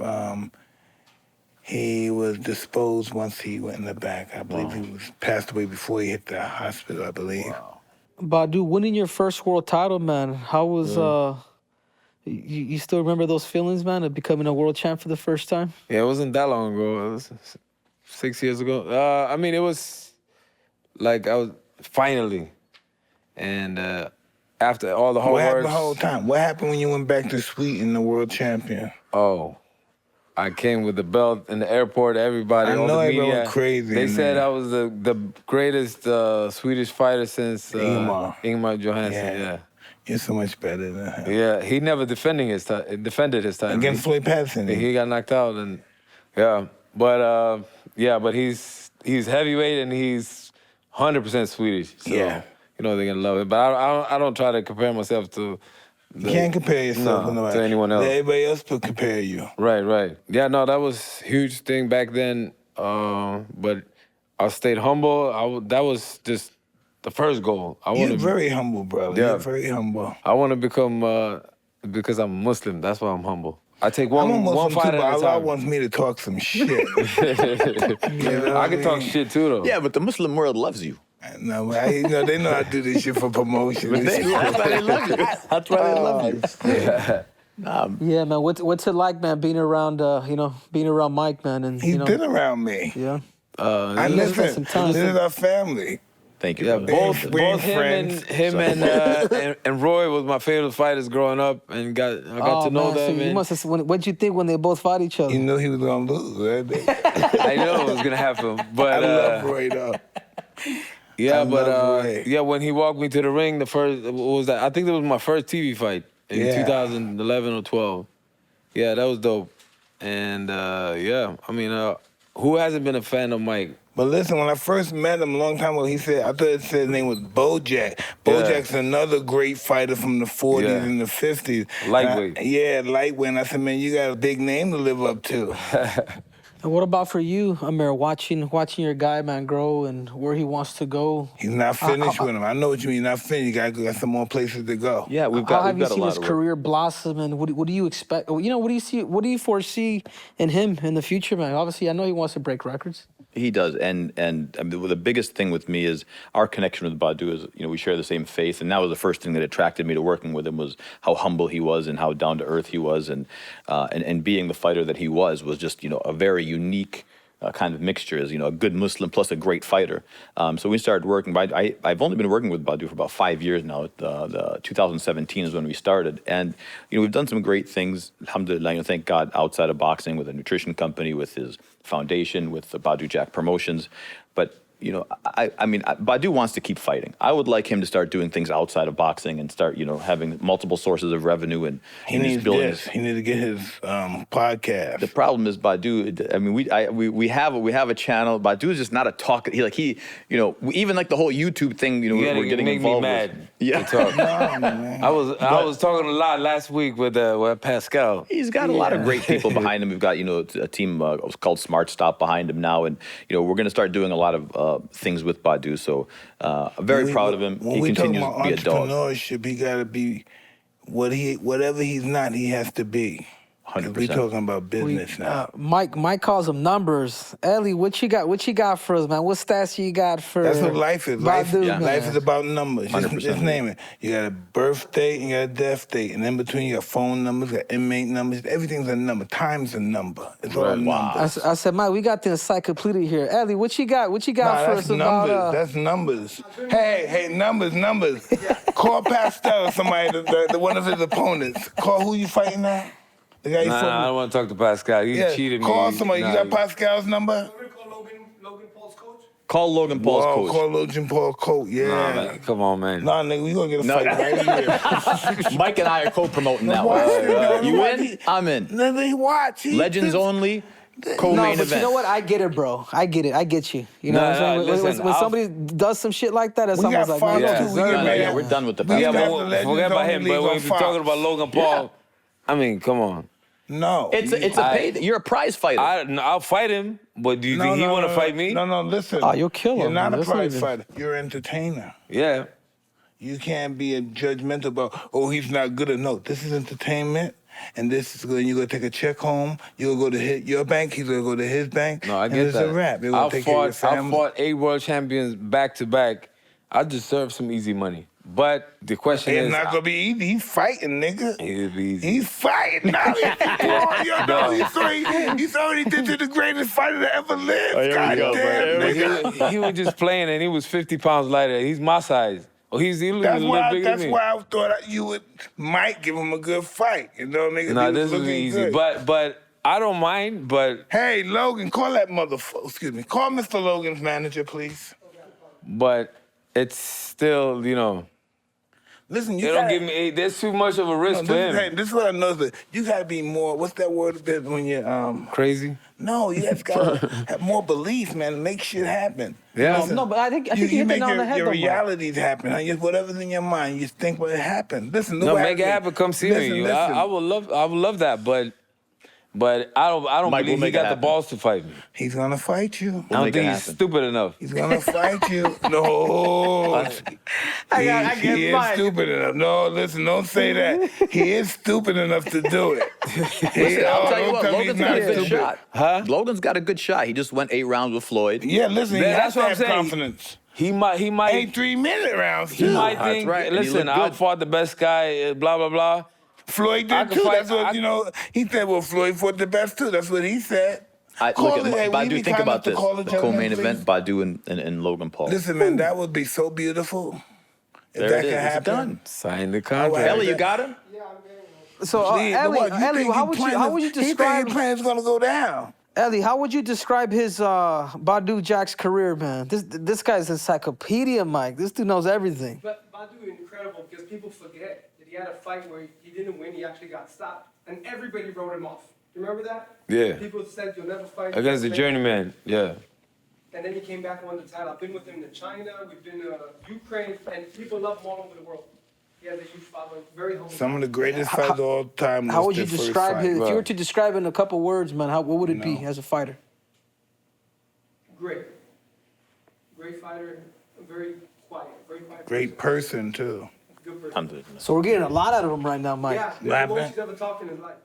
he was disposed once he went in the back. I believe he was passed away before he hit the hospital, I believe. Badou, winning your first world title, man. How was you still remember those feelings, man, of becoming a world champ for the first time? Yeah, it wasn't that long ago. It was 6 years ago. I mean, it was like I was finally. And after all the hard What work. happened the whole time? What happened when you went back to Sweden, the world champion? Oh, I came with the belt in the airport. Everybody, I all know the everyone media, went crazy They in said there. I was the greatest Swedish fighter since Ingmar Johansson. Yeah. You're so much better than him. Yeah, he never defended his title. Against Floyd Patterson. He got knocked out, and but he's heavyweight and he's 100% Swedish. So, Yeah. you know they're gonna love it. But I don't try to compare myself to. You can't compare yourself to nobody. to anyone else. Let everybody else to compare you. Right. Yeah, no, that was a huge thing back then. But I stayed humble. That was just the first goal. You're very humble, brother. Yeah. You're very humble. I want to become because I'm Muslim. That's why I'm humble. I take one I'm almost fight too, at but a Allah time. wants me to talk some shit. I can talk shit too, though. Yeah, but the Muslim world loves you. No, they know I do this shit for promotion. That's why they love you. That's why they love you. Yeah, man. What's it like, man, being around Mike, man, and He's been around me. yeah. I you guys spent listen. some time. This is our family. Thank you. Yeah, brother. both friends. him and Roy was my favorite fighters growing up, and I got to know man, so them. you and must have. What'd you think when they both fought each other? You knew he was gonna lose, right? I know it was gonna happen, but I love Roy though. yeah, I but love Roy. yeah, when he walked me to the ring, the first what was that? I think that was my first TV fight in Yeah. 2011 or 12. Yeah, that was dope, and yeah, I mean, who hasn't been a fan of Mike? But listen, when I first met him a long time ago, I thought it said his name was Badou Jack. Badou Jack's another great fighter from the 40s Yeah. and the 50s. Lightweight. Lightweight. And I said, man, you got a big name to live up to. And what about for you, Amer? Watching your guy, man, grow and where he wants to go. He's not finished with him. I know what you mean, not finished. You got some more places to go. Yeah, we've How got have you a seen lot his of work. career blossom, and what do you expect? What do you see? What do you foresee in him in the future, man? Obviously, I know he wants to break records. He does, and I mean, the biggest thing with me is our connection with Badou is, we share the same faith, and that was the first thing that attracted me to working with him was how humble he was and how down to earth he was, and being the fighter that he was just a very unique kind of mixture, is a good Muslim plus a great fighter. So we started working. I've only been working with Badou for about 5 years now. The 2017 is when we started, and we've done some great things. Alhamdulillah, thank God, outside of boxing with a nutrition company, with his foundation, with the Badou Jack Promotions. But you know, I mean, Badou wants to keep fighting. I would like him to start doing things outside of boxing and start, you know, having multiple sources of revenue and he needs this. He needs to get his podcast. The problem is Badou. I mean, we have a channel. Badou is just not a talker. He, you know, even like the whole YouTube thing. You know, we're getting involved. Make me mad. With. Yeah. I was talking a lot last week with Pascal. He's got a lot of great people behind him. We've got, you know, a team called Smart Stop behind him now, and you know, we're going to start doing a lot of things with Badou. So I'm very proud of him. When he continues to be a dog. Entrepreneurship, he got to be whatever he's not, he has to be. 100%. We talking about business now. Mike calls them numbers. Ellie, what you got for us, man? What stats you got for? That's what life is. Life is about numbers. 100%. Just name it. You got a birth date and you got a death date, and in between you got phone numbers, you got inmate numbers. Everything's a number. Time's a number. It's all numbers. I said, Mike, we got the encyclopedia here. Ellie, what you got? What you got for us about? That's numbers. Hey, numbers. Call Pascal, somebody, the one of his opponents. Call who you fighting now. The guy Nah, I don't want to talk to Pascal. He cheated me. Call somebody. You got Pascal's number? Call Logan Paul's coach? Call Logan Paul's coach. Call Logan Paul's coach, yeah. Nah, man, come on, man. Nah, nigga, we gonna get a fight right here. Mike and I are co-promoting that one. You in? I'm in. Nigga, watch. Legends only. No, Co-main but event. you know what? I get it, bro. I get it. I get you. You know what I'm saying? listen, when somebody does some shit like that, it's almost like, Yeah, we're done with the Yeah, Pascal. but forget about him. But when we're talking about Logan Paul, I mean, come on. No. It's a pay. You're a prize fighter. I'll fight him, but do you think he want to fight me? No, listen. Oh, you'll kill him. You're not man. a prize fighter. You're an entertainer. Yeah. You can't be a judgmental about, oh, he's not good enough. No, this is entertainment, and this is when you're going to take a check home. You'll go to your bank, he's going to go to his bank. No, I and get it's that. a wrap. I fought 8 world champions back to back. I deserve some easy money. But the question is... It's not going to be easy. He's fighting, nigga. It'll be easy. He's fighting. Now he's already did to the greatest fighter that ever lived. Oh, here we go, bro. He was just playing, and he was 50 pounds lighter. He's my size. Oh, he's a little bigger than me. That's why I thought you might give him a good fight. You know what I mean? No, this is easy. Good. But I don't mind, but... Hey, Logan, call that motherfucker. Excuse me. Call Mr. Logan's manager, please. But it's still, you know... Listen, They don't give me... There's too much of a risk for him. Hey, this is what I know. You got to be more... What's that word when you're... Crazy? No, you just got to have more belief, man. Make shit happen. Yeah. Listen, No, but I think you hit make it on the head, your though, realities happen. Whatever's in your mind, you think what happened. Listen, No, make it happen. Come see me. I would love that, but I don't Mike, believe he got the balls to fight me. He's gonna fight you. I don't think he's stupid enough. He's gonna fight you. No, he is stupid enough. No, listen, don't say that. He is stupid enough to do it. Listen, I'll tell you what, tell me Logan's he's got a not good stupid. shot. Huh? Logan's got a good shot. He just went 8 rounds with Floyd. Yeah, listen, he That's has to what I'm have saying. confidence. He might 8 3-minute rounds he too. might That's think, right, and he listen, looked I good. fought the best guy, blah blah blah. Floyd I did can too. fight- That's what he said. Well, Floyd fought the best too. That's what he said. Look at Badou. Think about this: the co-main event, Badou and Logan Paul. Listen, man, that would be so beautiful. If There that it is. could It's happen. done. Sign the contract. Ellie, you got him? So, Please, Ellie, what, you think how would you He think describe... his plan's gonna go down. Ellie, how would you describe his Badou Jack's career, man? This guy's encyclopedia, Mike. This dude knows everything. But Badou incredible because people forget that he had a fight where he didn't win, he actually got stopped. And everybody wrote him off. You remember that? Yeah. People said you'll never fight. Against the journeyman, yeah. And then he came back and won the title. I've been with him to China, we've been to Ukraine, and people love him all over the world. He has a huge following, very humble. Some of the greatest fights of all time. How would you their first describe fight. his... If you were to describe in a couple words, man, what would it be as a fighter? Great. Great fighter, very quiet, very quiet. Great person too. Good person. So we're getting a lot out of him right now, Mike. Yeah, Right, the most man. he's ever talked in his life.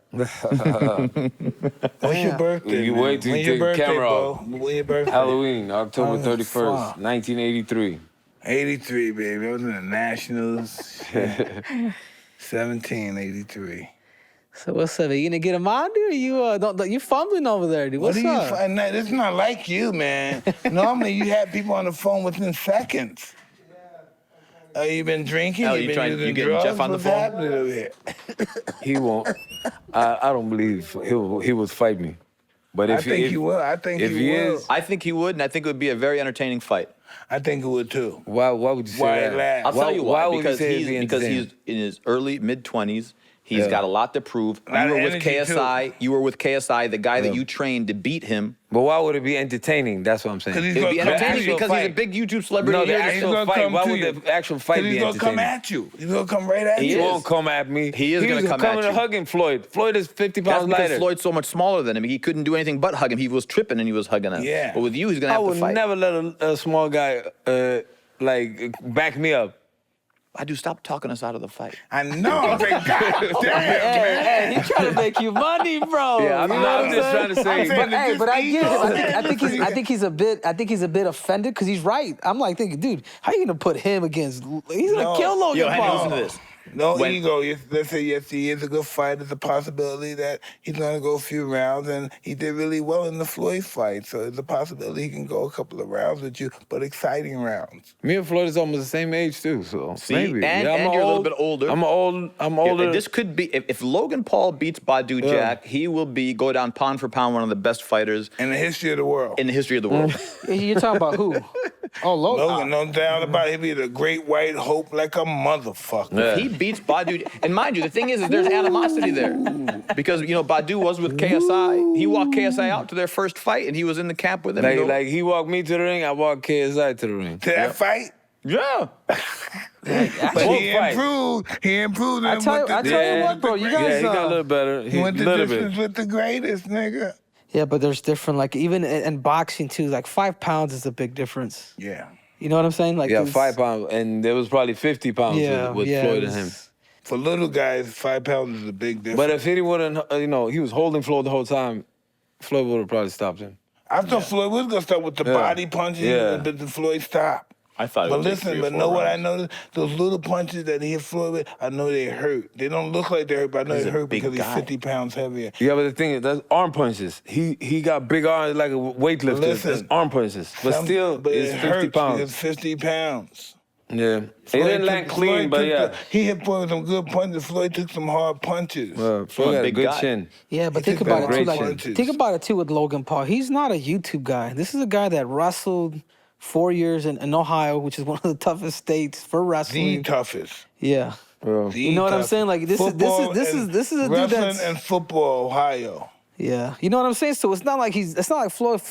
When's your birthday? You man? wait till you When take your the birthday, camera Bo? off. When your birthday? Halloween, October 31st, fuck. 1983. 83, baby. I was in the Nationals. 1783. So what's up? Are you gonna get him on, dude? You fumbling over there, dude. What's What are you up? find? It's not like you, man. Normally you have people on the phone within seconds. You been drinking? Hell, you you been trying- using you getting drugs? Jeff on the What's phone? happening over here? He won't. I don't believe he would fight me. But I think he will. I think if he will. is, I think he would, and I think it would be a very entertaining fight. I think it would too. why would you say Why that? laugh? I'll tell you why. would you Because say it'd be because he's entertaining? in his early mid-20s. He's got a lot to prove. A lot You of were with energy, KSI. You were with KSI, the guy that you trained to beat him. But why would it be entertaining? That's what I'm saying. 'Cause he's It'd be gonna come entertaining at you. because he's a big YouTube celebrity. No, the here. He's actual gonna fight. come Why to would you. the actual fight 'Cause be he's gonna come entertaining? at you. He's gonna come right at He you. won't come at me. He is gonna come coming at to you. hugging Floyd. Floyd is 50 That's pounds because lighter. Floyd's so much smaller than him. He couldn't do anything but hug him. He was tripping and he was hugging him. Yeah. But with you, he's gonna I have to would fight. never let a small guy back me up. Badou, stop talking us out of the fight. I know. I'm like, God damn, man. Hey, he trying to make you money, bro. Yeah, I'm You know what I'm just trying to say. I'm saying that But I this get him. ego- I think he's a bit offended because he's right. I'm like thinking, dude, how you gonna put him against? He's gonna No. kill Logan Yo, Henry, Paul. listen to this. No When- ego. Let's say yes, he is a good fighter. There's a possibility that he's gonna go a few rounds, and he did really well in the Floyd fight. So there's a possibility he can go a couple of rounds with you, but exciting rounds. Me and Floyd is almost the same age too, so See? maybe. And I'm you're a little bit older. I'm older. This could be if Logan Paul beats Badou Jack, he will go down pound for pound one of the best fighters In the history of the world. in the history of the world. You're talking about who? Oh, Logan. Logan, no doubt about it. He'll be the great white hope like a motherfucker. Yeah. He beats Badou, and mind you, the thing is there's animosity there because Badou was with KSI. He walked KSI out to their first fight, and he was in the camp with him. like he walked me to the ring, I walked KSI to the ring. To that fight, yeah. but Both he fights. improved. He improved. I and tell went you the- what, bro. You Yeah, guys. he got a little better. He went the little distance bit. with the greatest, nigga. Yeah, but there's different. Like even in boxing too, like 5 pounds is a big difference. Yeah. You know what I'm saying? Like Yeah, it's- 5 pounds, and there was probably 50 pounds Yeah, with yeah, Floyd it and him. was- For little guys, 5 pounds is a big difference. But if he wouldn't, he was holding Floyd the whole time, Floyd would have probably stopped him. I thought Floyd was gonna start with the body punches, Yeah. but the Floyd stopped. I thought it But would take listen, 3 or but 4 know what I rounds. noticed? Those little punches that he hit Floyd with, I know they hurt. They don't look like they hurt, but I know He's they a hurt big because guy. he's 50 pounds heavier. Yeah, but the thing is, that's arm punches. He got big arms like a weightlifter. Listen, That's arm punches. But still, but it's it 50 hurts pounds. because 50 pounds. Yeah. It Floyd didn't took- land clean, Floyd but took yeah. he hit Floyd with some good punches. Floyd took some hard punches. Floyd a got a big good guy. chin. Yeah, but He think took about it too. great Like, punches. think about it too with Logan Paul. He's not a YouTube guy. This is a guy that wrestled 4 years in Ohio, which is one of the toughest states for The wrestling. toughest. Yeah. Well, The You know what I'm toughest. saying? Like, this is- Football this is- and this is a dude wrestling that's- and football, Ohio. Yeah, you know what I'm saying. So it's not like Floyd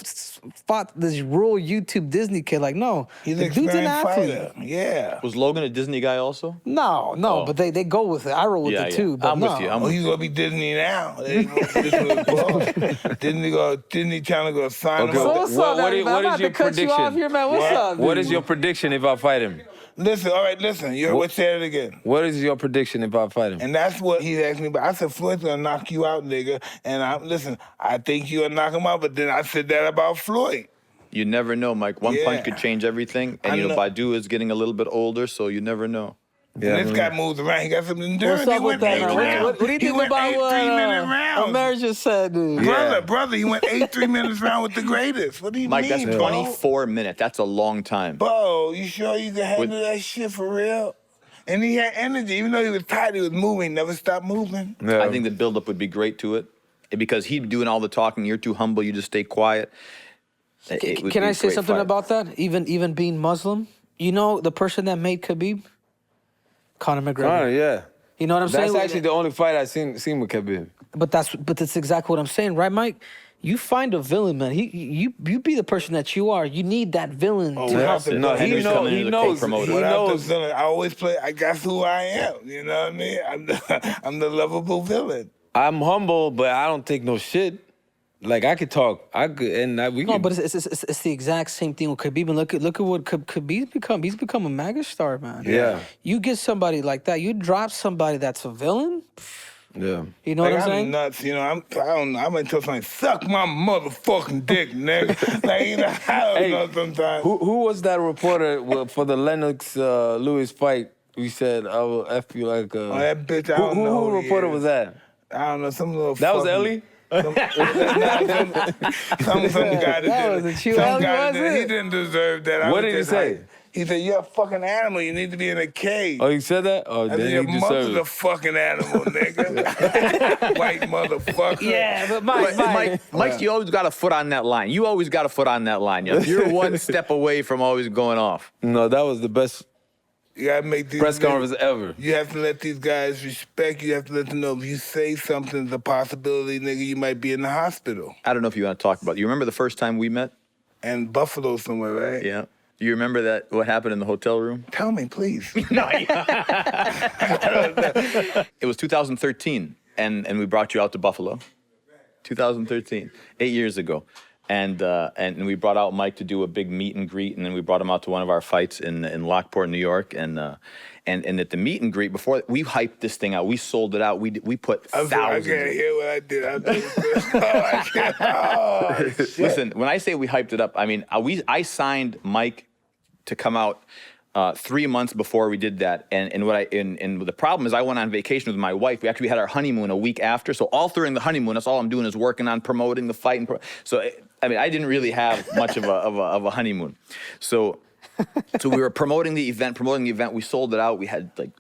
fought this rural YouTube Disney kid. Like, no, He's the an dude's an experienced athlete. fighter. Yeah. Was Logan a Disney guy also? No, Oh. but they go with it. I roll with Yeah, it yeah. too. But I'm no. with you. I'm Oh, he's gonna be Disney now. Disney trying to go sign Okay, him So up. what's What- up, what man? is- I'm what about is to your cut you off prediction? here, man. What's up? What dude? is your prediction if I fight him? Listen, all right, listen. You heard what said it again. What is your prediction if I fight him? And that's what he's asking me about. I said, Floyd's gonna knock you out, nigga. And I think you're gonna knock him out, but then I said that about Floyd. You never know, Mike. One Yeah. punch could change everything. I And know. Badou is getting a little bit older, so you never know. Yeah, And this guy moves around. He got some endurance. What's He up with went that, 8 man? rounds. What do you He think went about 8 what 3-minute rounds. Amer just said, dude? Yeah. Brother, he went 8 3-minute rounds with the greatest. What do you Mike, mean, that's bro? 24 minutes. That's a long time. Bro, you sure you can handle that shit for real? And he had energy. Even though he was tired, he was moving. Never stopped moving. Yeah. I think the buildup would be great to it because he'd be doing all the talking. You're too humble. You just stay quiet. It would Can be I a say great something fight. about that? Even being Muslim, you know the person that made Khabib, Conor McGregor. Conor, yeah. You know what I'm saying? That's actually the only fight I've seen with Khabib. But that's exactly what I'm saying, right, Mike? You find a villain, man. You be the person that you are. You need that villain Oh, to yeah. help. No, Henry's coming in as a co-promoter. He Without the knows. villain, I always play. I guess who I am. You know what I mean? I'm the lovable villain. I'm humble, but I don't take no shit. Like I could talk, we No, could. but it's the exact same thing with Khabib. And look at what Khabib's become. He's become a mega star, man. Yeah. You get somebody like that. You drop somebody that's a villain. yeah. You know Like, what I'm saying? nuts, you know. I don't know. I might tell somebody, suck my motherfucking dick, nigga. Like, you know, I don't Hey, know sometimes. Who was that reporter for the Lennox Lewis fight? We said I will f you like a. Oh, that bitch, I who don't know. who reporter was that? I don't know. Some little. That was fucking- Ellie. Some guy that That did wasn't you, some Ellie, guy was that it? he didn't deserve that. I What was did he just say? like- He said, "You're a fucking animal. You need to be in a cage." Oh, he said that? Oh, I then said, he "Your deserves mother's a it. fucking animal, nigga." White motherfucker. Yeah, but Mike, you always got a foot on that line. You always got a foot on that line. You're one step away from always going off. No, that was the best You gotta make these press conference ever. You have to let these guys respect you. You have to let them know if you say something's a possibility, nigga, you might be in the hospital. I don't know if you want to talk about it. You remember the first time we met? And Buffalo somewhere, right? Yeah. You remember that? What happened in the hotel room? Tell me, please. No. It was 2013, and we brought you out to Buffalo. 2013, 8 years ago, and we brought out Mike to do a big meet and greet, and then we brought him out to one of our fights in Lockport, New York, and at the meet and greet before we hyped this thing out, we sold it out. We put thousands. I can't hear what I did. I can't. Oh, shit. Listen, when I say we hyped it up, I mean I signed Mike to come out 3 months before we did that, and the problem is I went on vacation with my wife. We actually had our honeymoon a week after, so all during the honeymoon, that's all I'm doing is working on promoting the fight. So I mean, I didn't really have much of a honeymoon. So we were promoting the event. We sold it out. We had like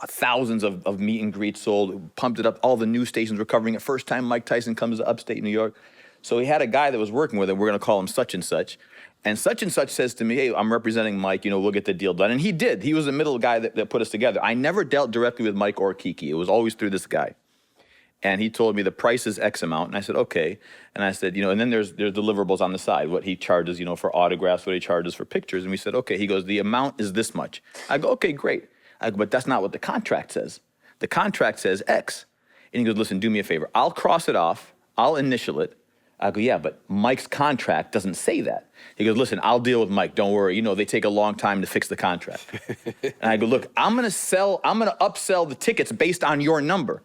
thousands of meet and greets sold. Pumped it up. All the news stations were covering it. First time Mike Tyson comes to upstate New York. So he had a guy that was working with him. We're going to call him such and such. And such says to me, "Hey, I'm representing Mike. You know, we'll get the deal done." And he did. He was the middle guy that put us together. I never dealt directly with Mike or Kiki. It was always through this guy. And he told me the price is X amount. And I said, okay. And I said, you know, and then there's deliverables on the side, what he charges, you know, for autographs, what he charges for pictures. And we said, okay. He goes, the amount is this much. I go, okay, great. I go, but that's not what the contract says. The contract says X. And he goes, listen, do me a favor. I'll cross it off. I'll initial it. I go, yeah, but Mike's contract doesn't say that. He goes, listen, I'll deal with Mike. Don't worry. You know, they take a long time to fix the contract. And I go, look, I'm going to upsell the tickets based on your number.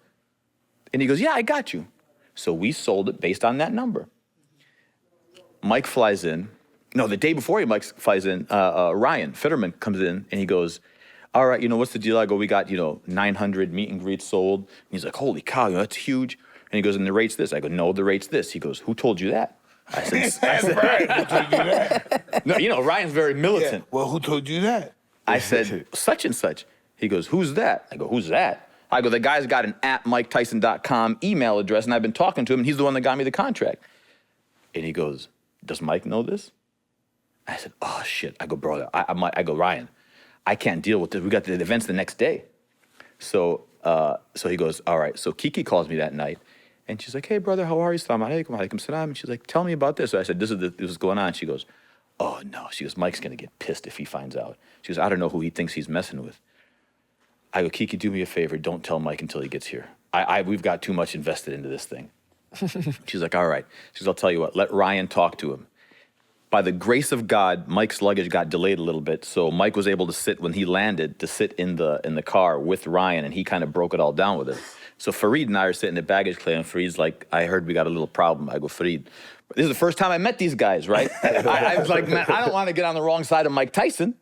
And he goes, yeah, I got you. So we sold it based on that number. Mike flies in. No, the day before Mike flies in, Ryan Fitterman comes in and he goes, all right, you know, what's the deal? I go, we got, 900 meet and greets sold. And he's like, holy cow, that's huge. And he goes, and the rate's this. I go, no, the rate's this. He goes, who told you that? I said Ryan, who told you that? No, Ryan's very militant. Yeah. Well, who told you that? I said, such and such. He goes, who's that? I go, who's that? I go, the guy's got an @MikeTyson.com email address, and I've been talking to him, and he's the one that got me the contract. And he goes, does Mike know this? I said, oh, shit. I go, bro, I go, Ryan, I can't deal with this. We got the events the next day. So he goes, all right. So Kiki calls me that night. And she's like, hey, brother, how are you? Assalamu alaikum, alaikum salam. And she's like, tell me about this. So I said, this is going on. She goes, oh, no. She goes, Mike's going to get pissed if he finds out. She goes, I don't know who he thinks he's messing with. I go, Kiki, do me a favor. Don't tell Mike until he gets here. We've got too much invested into this thing. She's like, all right. She goes, I'll tell you what. Let Ryan talk to him. By the grace of God, Mike's luggage got delayed a little bit, so Mike was able to sit when he landed in the car with Ryan, and he kind of broke it all down with it. So Fareed and I are sitting at baggage claim, and Fareed's like, I heard we got a little problem. I go, Fareed, this is the first time I met these guys, right? I was like, man, I don't want to get on the wrong side of Mike Tyson.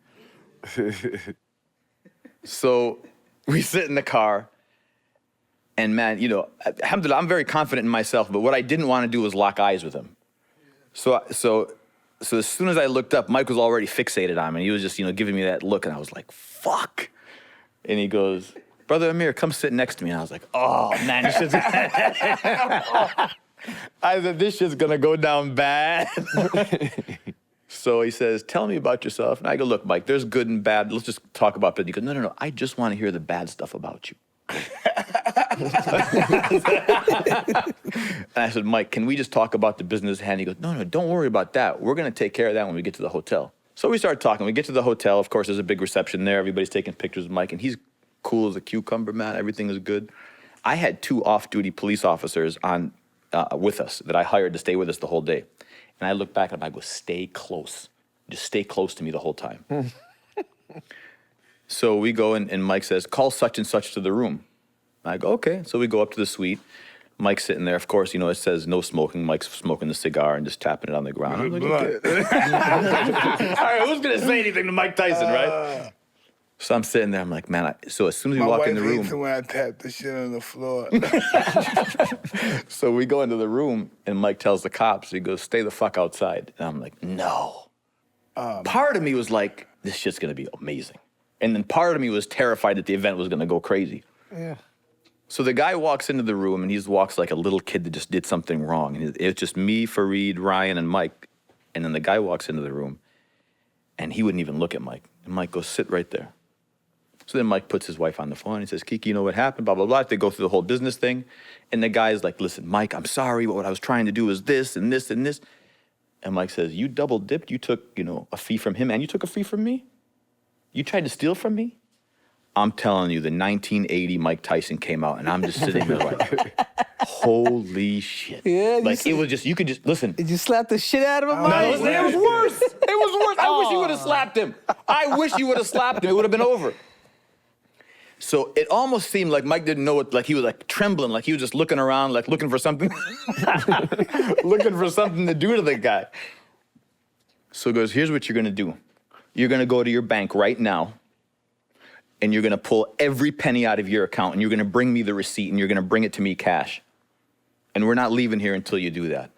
So we sit in the car, and man, alhamdulillah, I'm very confident in myself, but what I didn't want to do was lock eyes with him. So as soon as I looked up, Mike was already fixated on me. And he was just, giving me that look, and I was like, fuck. And he goes, brother Amer, come sit next to me. And I was like, oh, man, this shit's I said, this shit's gonna go down bad. So he says, tell me about yourself. And I go, look, Mike, there's good and bad. Let's just talk about it. He goes, no, I just want to hear the bad stuff about you. And I said, Mike, can we just talk about the business hand? He goes, no, don't worry about that. We're going to take care of that when we get to the hotel. So we started talking. We get to the hotel. Of course, there's a big reception there. Everybody's taking pictures of Mike, and he's cool as a cucumber, man. Everything is good. I had 2 off-duty police officers on with us that I hired to stay with us the whole day. And I look back at him, I go, stay close. Just stay close to me the whole time. So we go, and Mike says, call such and such to the room. I go, okay. So we go up to the suite. Mike's sitting there. Of course, it says no smoking. Mike's smoking the cigar and just tapping it on the ground. I'm like, okay. All right, who's going to say anything to Mike Tyson, right? So I'm sitting there. I'm like, man. So as soon as we walk in the room. My wife hates it when I tap the shit on the floor. So we go into the room, and Mike tells the cops, he goes, stay the fuck outside. And I'm like, no. Part of me was like, this shit's gonna be amazing. And then part of me was terrified that the event was gonna go crazy. Yeah. So the guy walks into the room and he walks like a little kid that just did something wrong. And it's just me, Fareed, Ryan, and Mike. And then the guy walks into the room and he wouldn't even look at Mike. And Mike goes, sit right there. So then Mike puts his wife on the phone and he says, Kiki, you know what happened, blah, blah, blah. They go through the whole business thing. And the guy's like, listen, Mike, I'm sorry, but what I was trying to do is this and this and this. And Mike says, you double dipped, you took, a fee from him and you took a fee from me? You tried to steal from me? I'm telling you, the 1980 Mike Tyson came out and I'm just sitting there like, holy shit. Yeah, like it was just, you could just, listen. Did you slap the shit out of him, No, Mike? it was worse. It was worse. I wish you would have slapped him. I wish you would have slapped him. It would have been over. So it almost seemed like Mike didn't know what, like he was like trembling, like he was just looking around, like looking for something, looking for something to do to the guy. So he goes, here's what you're gonna do. You're gonna go to your bank right now and you're gonna pull every penny out of your account and you're gonna bring me the receipt and you're gonna bring it to me cash. And we're not leaving here until you do that.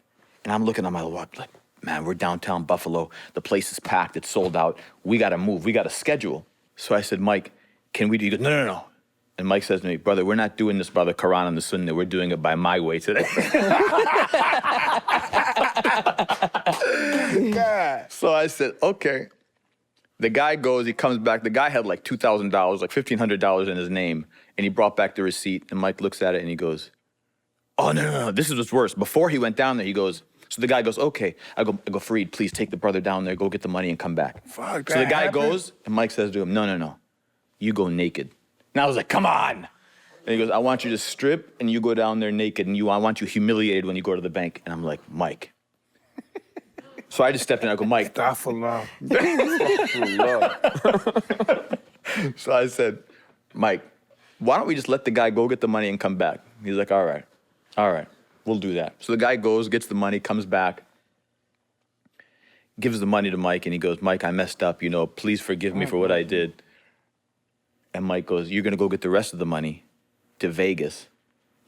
And I'm looking at my watch like, man, we're downtown Buffalo. The place is packed, it's sold out. We gotta move, we got a schedule. So I said, Mike, can we do? He goes, no. And Mike says to me, brother, we're not doing this by the Quran and the Sunnah. We're doing it by my way today. So I said, okay. The guy goes, he comes back. The guy had like $2,000, like $1,500 in his name. And he brought back the receipt. And Mike looks at it and he goes, oh, no. This is what's worse. Before he went down there, he goes, so the guy goes, okay. I go, Fareed, please take the brother down there. Go get the money and come back. Fuck, so the guy goes, and Mike says to him, no. You go naked. And I was like, come on. And he goes, I want you to strip and you go down there naked and I want you humiliated when you go to the bank. And I'm like, Mike. So I just stepped in. I go, Mike. Astaghfirullah. So I said, Mike, why don't we just let the guy go get the money and come back? He's like, all right, we'll do that. So the guy goes, gets the money, comes back, gives the money to Mike, and he goes, Mike, I messed up, please forgive me for what I did. And Mike goes, you're gonna go get the rest of the money to Vegas.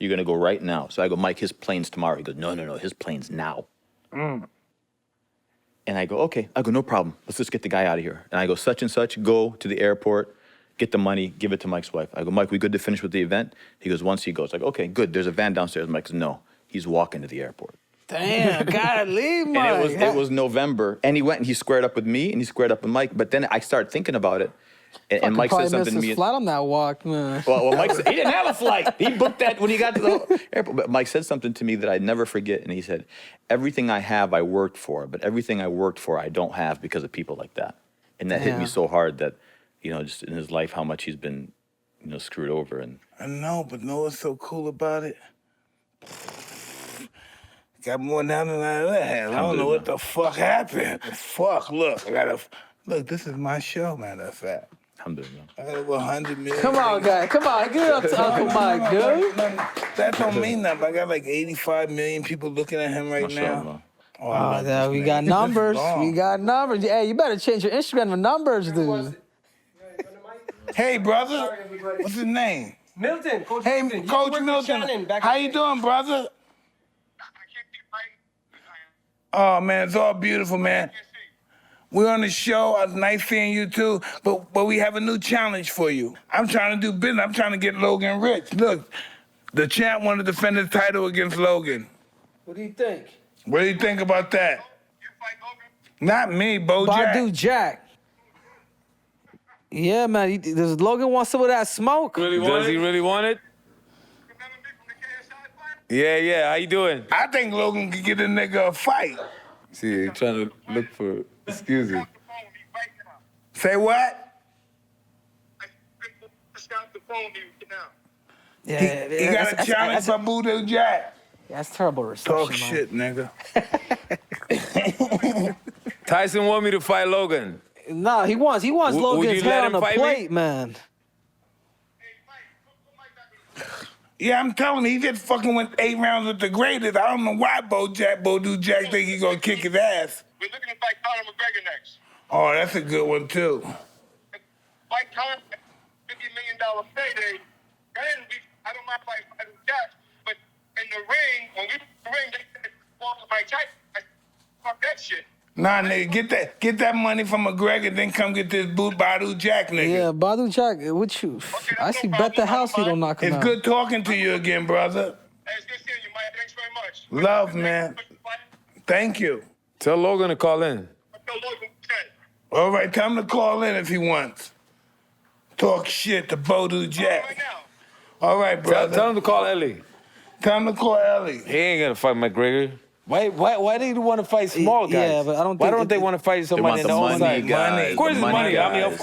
You're gonna go right now. So I go, Mike, his plane's tomorrow. He goes, no, his plane's now. And I go, okay. I go, no problem. Let's just get the guy out of here. And I go, such and such, go to the airport, get the money, give it to Mike's wife. I go, Mike, we good to finish with the event? He goes, once he goes. I go, okay, good. There's a van downstairs. Mike goes, no, he's walking to the airport. Damn, gotta leave, Mike. And it was November. And he went and he squared up with me and he squared up with Mike. But then I started thinking about it. And Mike said something to me. Flight on that walk, man. Well, Mike said, he didn't have a flight. He booked that when he got to the airport. But Mike said something to me that I'd never forget. And he said, everything I have, I worked for. But everything I worked for, I don't have because of people like that. And that hit me so hard that, just in his life, how much he's been, screwed over. And I know, but know what's so cool about it? Got more down than I ever had. I don't know what the fuck happened. Fuck, look, look, this is my show, matter of fact. Alhamdulillah. I got over 100 million. Come on, guy. Come on. Give it up to Uncle Mike, dude. That don't mean nothing. I got like 85 million people looking at him right now. Oh, we got numbers. We got numbers. Hey, you better change your Instagram to numbers, dude. Hey, brother. What's his name? Milton, Coach Hey, Milton. Coach Milton. How you doing, brother? Oh, man, it's all beautiful, man. We're on the show. Nice seeing you, too. But we have a new challenge for you. I'm trying to do business. I'm trying to get Logan rich. Look, the champ wanted to defend his title against Logan. What do you think? What do you think about that? You fight Logan? Not me, Badou Jack. Yeah, man. Does Logan want some of that smoke? Does he really want it? Yeah. How you doing? I think Logan could get a nigga a fight. See, you're trying to look for excuses. Say what? Yeah, He got a challenge for Badou Jack. That's terrible reception. Talk shit, nigga. Tyson want me to fight Logan. No, he wants Logan's head on the plate, man. Yeah, I'm telling you, he just fucking went 8 rounds with the greatest. I don't know why Badou Jack think he gonna kick his ass. We're looking to fight Conor McGregor next. Oh, that's a good one, too. Fight Conor, $50 million payday. I don't mind fighting Badou Jack, but in the ring, when we were in the ring, they said, well, Mike Tyson, fuck that shit. Nah, nigga, get that money from McGregor, then come get this Badou Jack, nigga. Yeah, Badou Jack, what you? I see bet the house he don't knock him It's out. good talking to you again, brother. Hey, it's good seeing you, Mike. Thanks very much. Love, man. Thank you. Tell Logan to call in. All right, tell him to call in if he wants. Talk shit to Badou Jack. Right now. All right, brother. Tell him to call Ellie. Tell him to call Ellie. He ain't gonna fight McGregor. Why do you want to fight small guys? Yeah, but I don't Why think don't they want to fight somebody in the their own money side? guys, Of course, it's the money. money I mean, of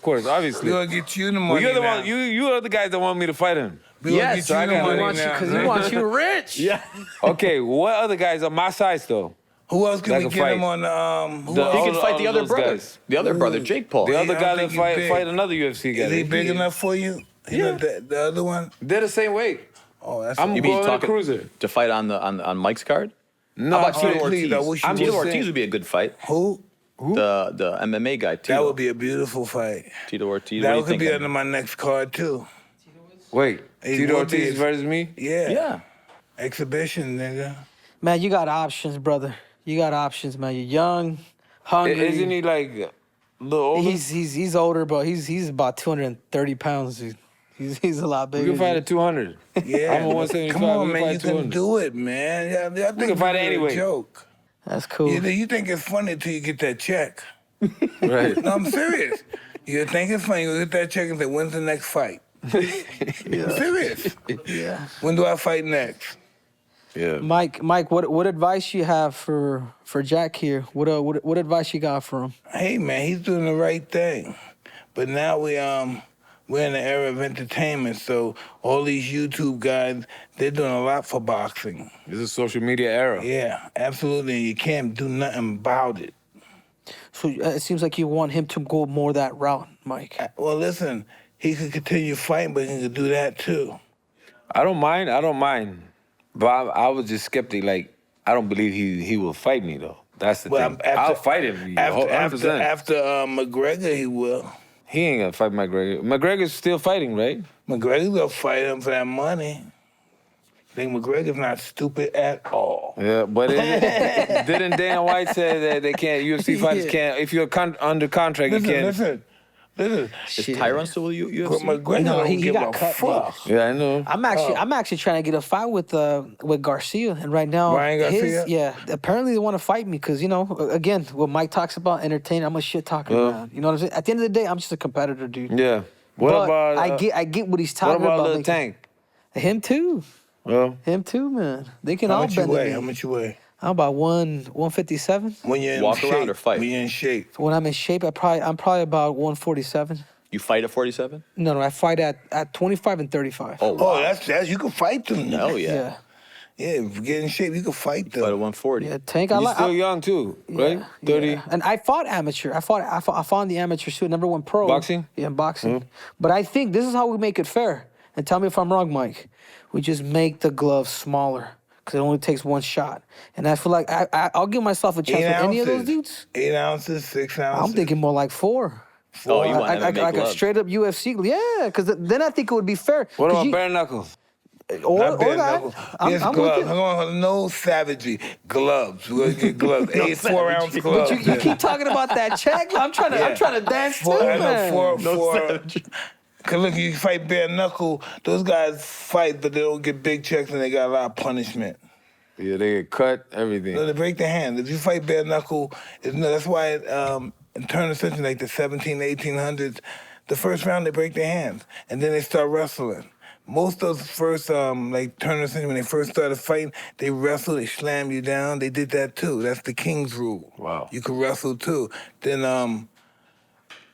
course, obviously. We're gonna get you the Well, money you're the now. one. You are the guys that want me to fight him. We're gonna Yes, get you I the got it. money now. Because he wants you rich. Yeah. Okay, what other guys on my size though? Who else can That we can get fight. him on the who The- else? He all can the- fight all the of other those brother. guys. The other brother, Jake Paul. The other I guy don't that think he's big. fight another UFC guy. Is he big enough for you? Yeah. The other one? They're the same weight. Oh, that's I'm You mean going talking cruiser. to fight on Mike's card? No, How about I'm Tito saying- please, I Ortiz? wish you Tito would. Ortiz would be a good fight. Who? The MMA guy, Tito. That would be a beautiful fight. Tito Ortiz. That what do could you be think? under my next card too. Wait, He Tito would be- Ortiz versus me? Yeah. Yeah. Exhibition, nigga. Man, you got options, brother. You got options, man. You're young, hungry. Isn't he like a little older? He's older, but he's about 230 pounds. He's a lot We bigger. can fight at 200. Yeah. I'm a 175. Come on, we man. fight You can 200. do it, man. Yeah, I think can fight this is a anyway. joke. That's cool. You think it's funny till you get that check. Right. No, I'm serious. You think it's funny, you get that check and say, when's the next fight? I'm serious. Yeah. When do I fight next? Yeah. Mike, what advice you have for Jack here? What advice you got for him? Hey, man, he's doing the right thing. But now we're in the era of entertainment, so all these YouTube guys, they're doing a lot for boxing. This is social media era. Yeah, absolutely. You can't do nothing about it. So it seems like you want him to go more that route, Mike. Well, listen, he could continue fighting, but he could do that too. I don't mind. But I was just skeptic. Like, I don't believe he will fight me, though. That's the thing. I'll fight him. 100%. After McGregor, he will. He ain't gonna fight McGregor. McGregor's still fighting, right? McGregor's gonna fight him for that money. I think McGregor's not stupid at all. Yeah, but didn't Dana White say that they can't, UFC fighters can't, if you're under contract, you can't. Listen. Is Tyron still with But UFC? McGregor No, don't he give got a cut, fuck. Yeah, I know. I'm actually trying to get a fight with Garcia, and right now Ryan Garcia? apparently they want to fight me because again, what Mike talks about entertaining, I'm a shit talker, man. You know what I'm saying? At the end of the day, I'm just a competitor, dude. Yeah. What But about I get what he's what talking about about. Lil like, Tank? Him too, Well, man. They can How all much you bend weigh? me. How much you weigh? I'm about 157. When you're in Walk shape. around or fight? When you're in shape. When I'm in shape, I'm probably about 147. You fight at 47? No, I fight at 25 and 35. Oh, wow. Oh, that's you can fight them. Hell yeah. yeah. Yeah, if you get in shape, you can fight Fight at them. 140. Yeah, Tank. I you're like. still young too, right? 30. Yeah. And I fought amateur. I fought in the amateur too. Number one pro. Boxing? Yeah, in boxing. But I think this is how we make it fair. And tell me if I'm wrong, Mike. We just make the gloves smaller because it only takes one shot. And I feel like I'll give myself a chance 8 with ounces. any of those dudes. 8 ounces, 6 ounces. I'm thinking more like 4. Oh, you want like MMA a gloves. straight up UFC. Yeah, because then I think it would be fair. What 'Cause about you- bare knuckles? Or Not bare that. knuckles. I'm Yes, with gloves. you. Hold on, no savagery. Gloves. We're gonna get gloves. 4-ounce gloves. But you keep talking about that check. I'm trying to dance too, man. Cause look, you fight bare knuckle. Those guys fight, but they don't get big checks, and they got a lot of punishment. Yeah, they get cut, everything. No, they break their hand. If you fight bare knuckle, that's why in turn of the century, like the 1800s, the first round they break their hands, and then they start wrestling. Most of those first, like turn of the century, when they first started fighting, they wrestle, they slam you down. They did that too. That's the king's rule. Wow. You could wrestle too. Then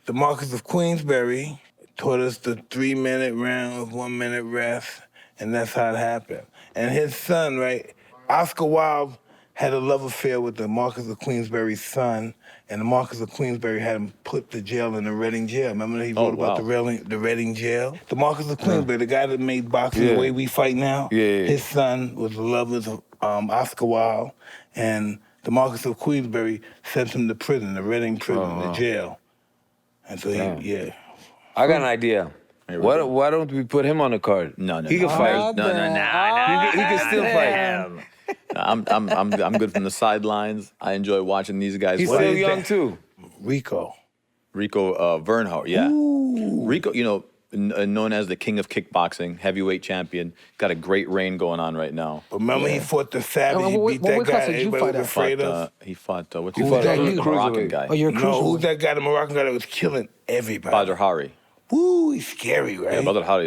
the Marquis of Queensberry taught us the 3-minute round with 1-minute rest, and that's how it happened. And his son, right, Oscar Wilde had a love affair with the Marquis of Queensberry's son, and the Marquis of Queensberry had him put to jail in the Reading jail. Remember that he wrote about the Reading jail? The Marquis of Queensberry, the guy that made boxing the way we fight now, his son was the lovers of Oscar Wilde, and the Marquis of Queensberry sent him to prison, the Reading prison, the jail. And so I got an idea. Why don't we put him on the card? No. He can fight. No. He can still fight. I'm good from the sidelines. I enjoy watching these guys. He's play. still young too. Rico Vernhout, yeah. Ooh. Rico, known as the king of kickboxing, heavyweight champion, got a great reign going on right now. Remember he fought the Savage. He beat that guy. Everybody was afraid of. He fought what's Who's his that name? dude? The Moroccan guy. Oh, you're No, who's that guy? The Moroccan guy that was killing everybody. Badou Jack. Woo, he's scary, right? Yeah, Badou Jack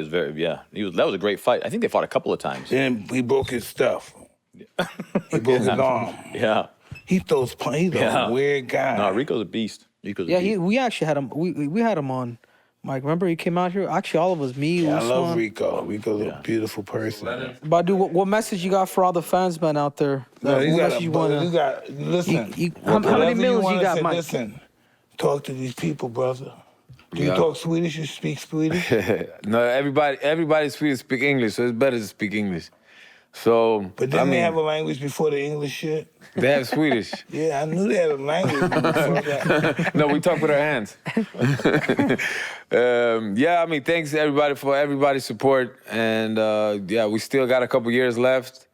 is that was a great fight. I think they fought a couple of times. Then he broke his stuff. He broke his arm. Yeah. He throws punches. He's a weird guy. No, Rico's a beast. We actually had him. We had him on. Mike, remember he came out here? Actually, all of us, me, Yeah, I Usman. love Rico. Rico's a beautiful person. Badou, what message you got for all the fans, man, out there? No, What you message you wanna- listen. how many millions you got, Mike? Listen, talk to these people, brother. Do you Yeah. talk Swedish? You speak Swedish? No, everybody speak English, so it's better to speak English. So, But didn't they have a language before the English shit? they have Swedish. Yeah, I knew they had a language before that. No, we talk with our hands. Thanks everybody for everybody's support, and we still got a couple years left.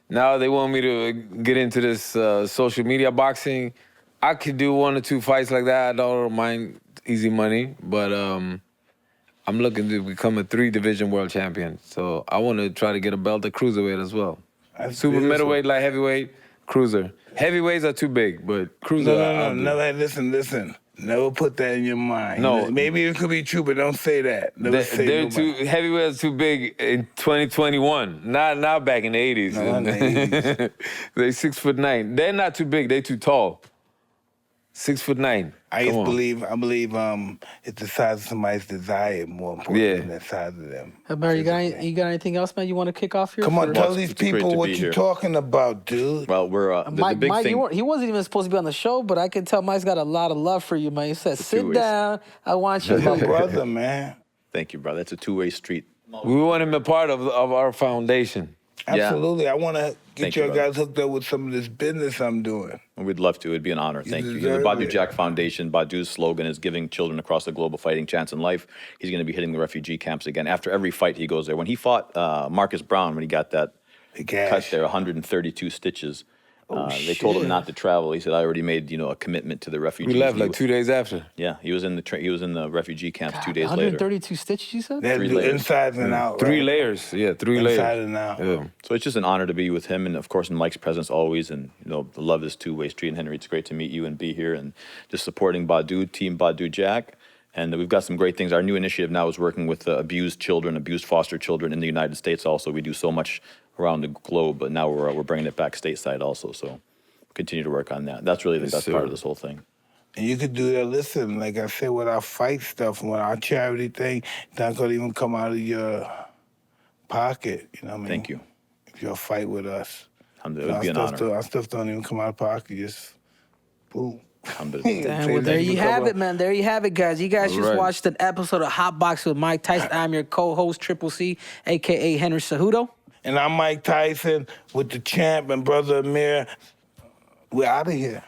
Now they want me to get into this social media boxing. I could do 1 or 2 fights like that. I don't mind easy money, but I'm looking to become a 3-division world champion. So I want to try to get a belt at cruiserweight as well. That's Super beautiful. middleweight, light heavyweight, cruiser. Heavyweights are too big, but cruiser. No, never. Listen. Never put that in your mind. No. Maybe it could be true, but don't say that. Never say They're nobody. too heavyweights too big in 2021. Not back in the 80s. No, not in the 80s. They're 6'9". They're not too big. They're too tall. 6'9". I believe it's the size of somebody's desire more important than the size of them. Mary, you got anything else, man? You want to kick off here? Come on, tell Well, these it's great people to what be you're here. talking about, dude. Well, we're Mike, the big thing. he wasn't even supposed to be on the show, but I can tell Mike's got a lot of love for you, man. He said, "Sit two-ways. down. I want you." My brother, man. Thank you, brother. It's a two-way street. We want him a part of our foundation. Yeah. Absolutely. I want to get Thank you, your brother. guys hooked up with some of this business I'm doing. We'd love to. It'd be an honor. Thank you. The deserve Badou it. Jack Foundation, Badou's slogan is giving children across the globe a fighting chance in life. He's going to be hitting the refugee camps again. After every fight, he goes there. When he fought Marcus Brown, when he got that The gash. cut there, 132 stitches, they told him not to travel. He said, "I already made a commitment to the refugees." We left He like 2 days after. Yeah, he was in the refugee camps 2 days later. 132 stitches, you said? They had to 3 do layers. inside and out. 3 right? layers. Yeah, 3 Inside layers. and out. Yeah. So it's just an honor to be with him, and of course in Mike's presence always. And the love is two-way street. And Henry, it's great to meet you and be here, and just supporting Badou, Team Badou Jack. And we've got some great things. Our new initiative now is working with abused children, abused foster children in the United States. Also, we do so much around the globe, but now we're bringing it back stateside also. So continue to work on that. That's really the best part of this whole thing. And you could do that. Listen, like I said, with our fight stuff and with our charity thing, not going to even come out of your pocket. You know what I mean? Thank you. If you'll fight with us. It would be an honor. Our stuff don't even come out of pocket. Just, boom. Damn, well, there you have it, man. There you have it, guys. You guys just right. watched an episode of Hotboxin with Mike Tyson. I'm your co-host, Triple C, a.k.a. Henry Cejudo. And I'm Mike Tyson with the champ and brother Amer. We're out of here.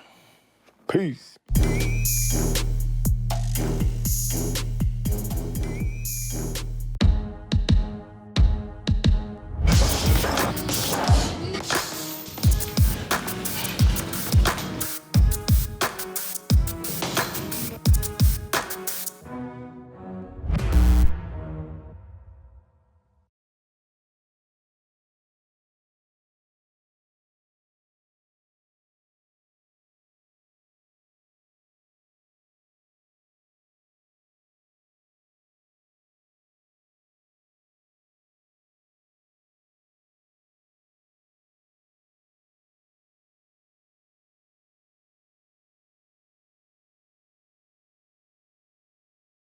Peace.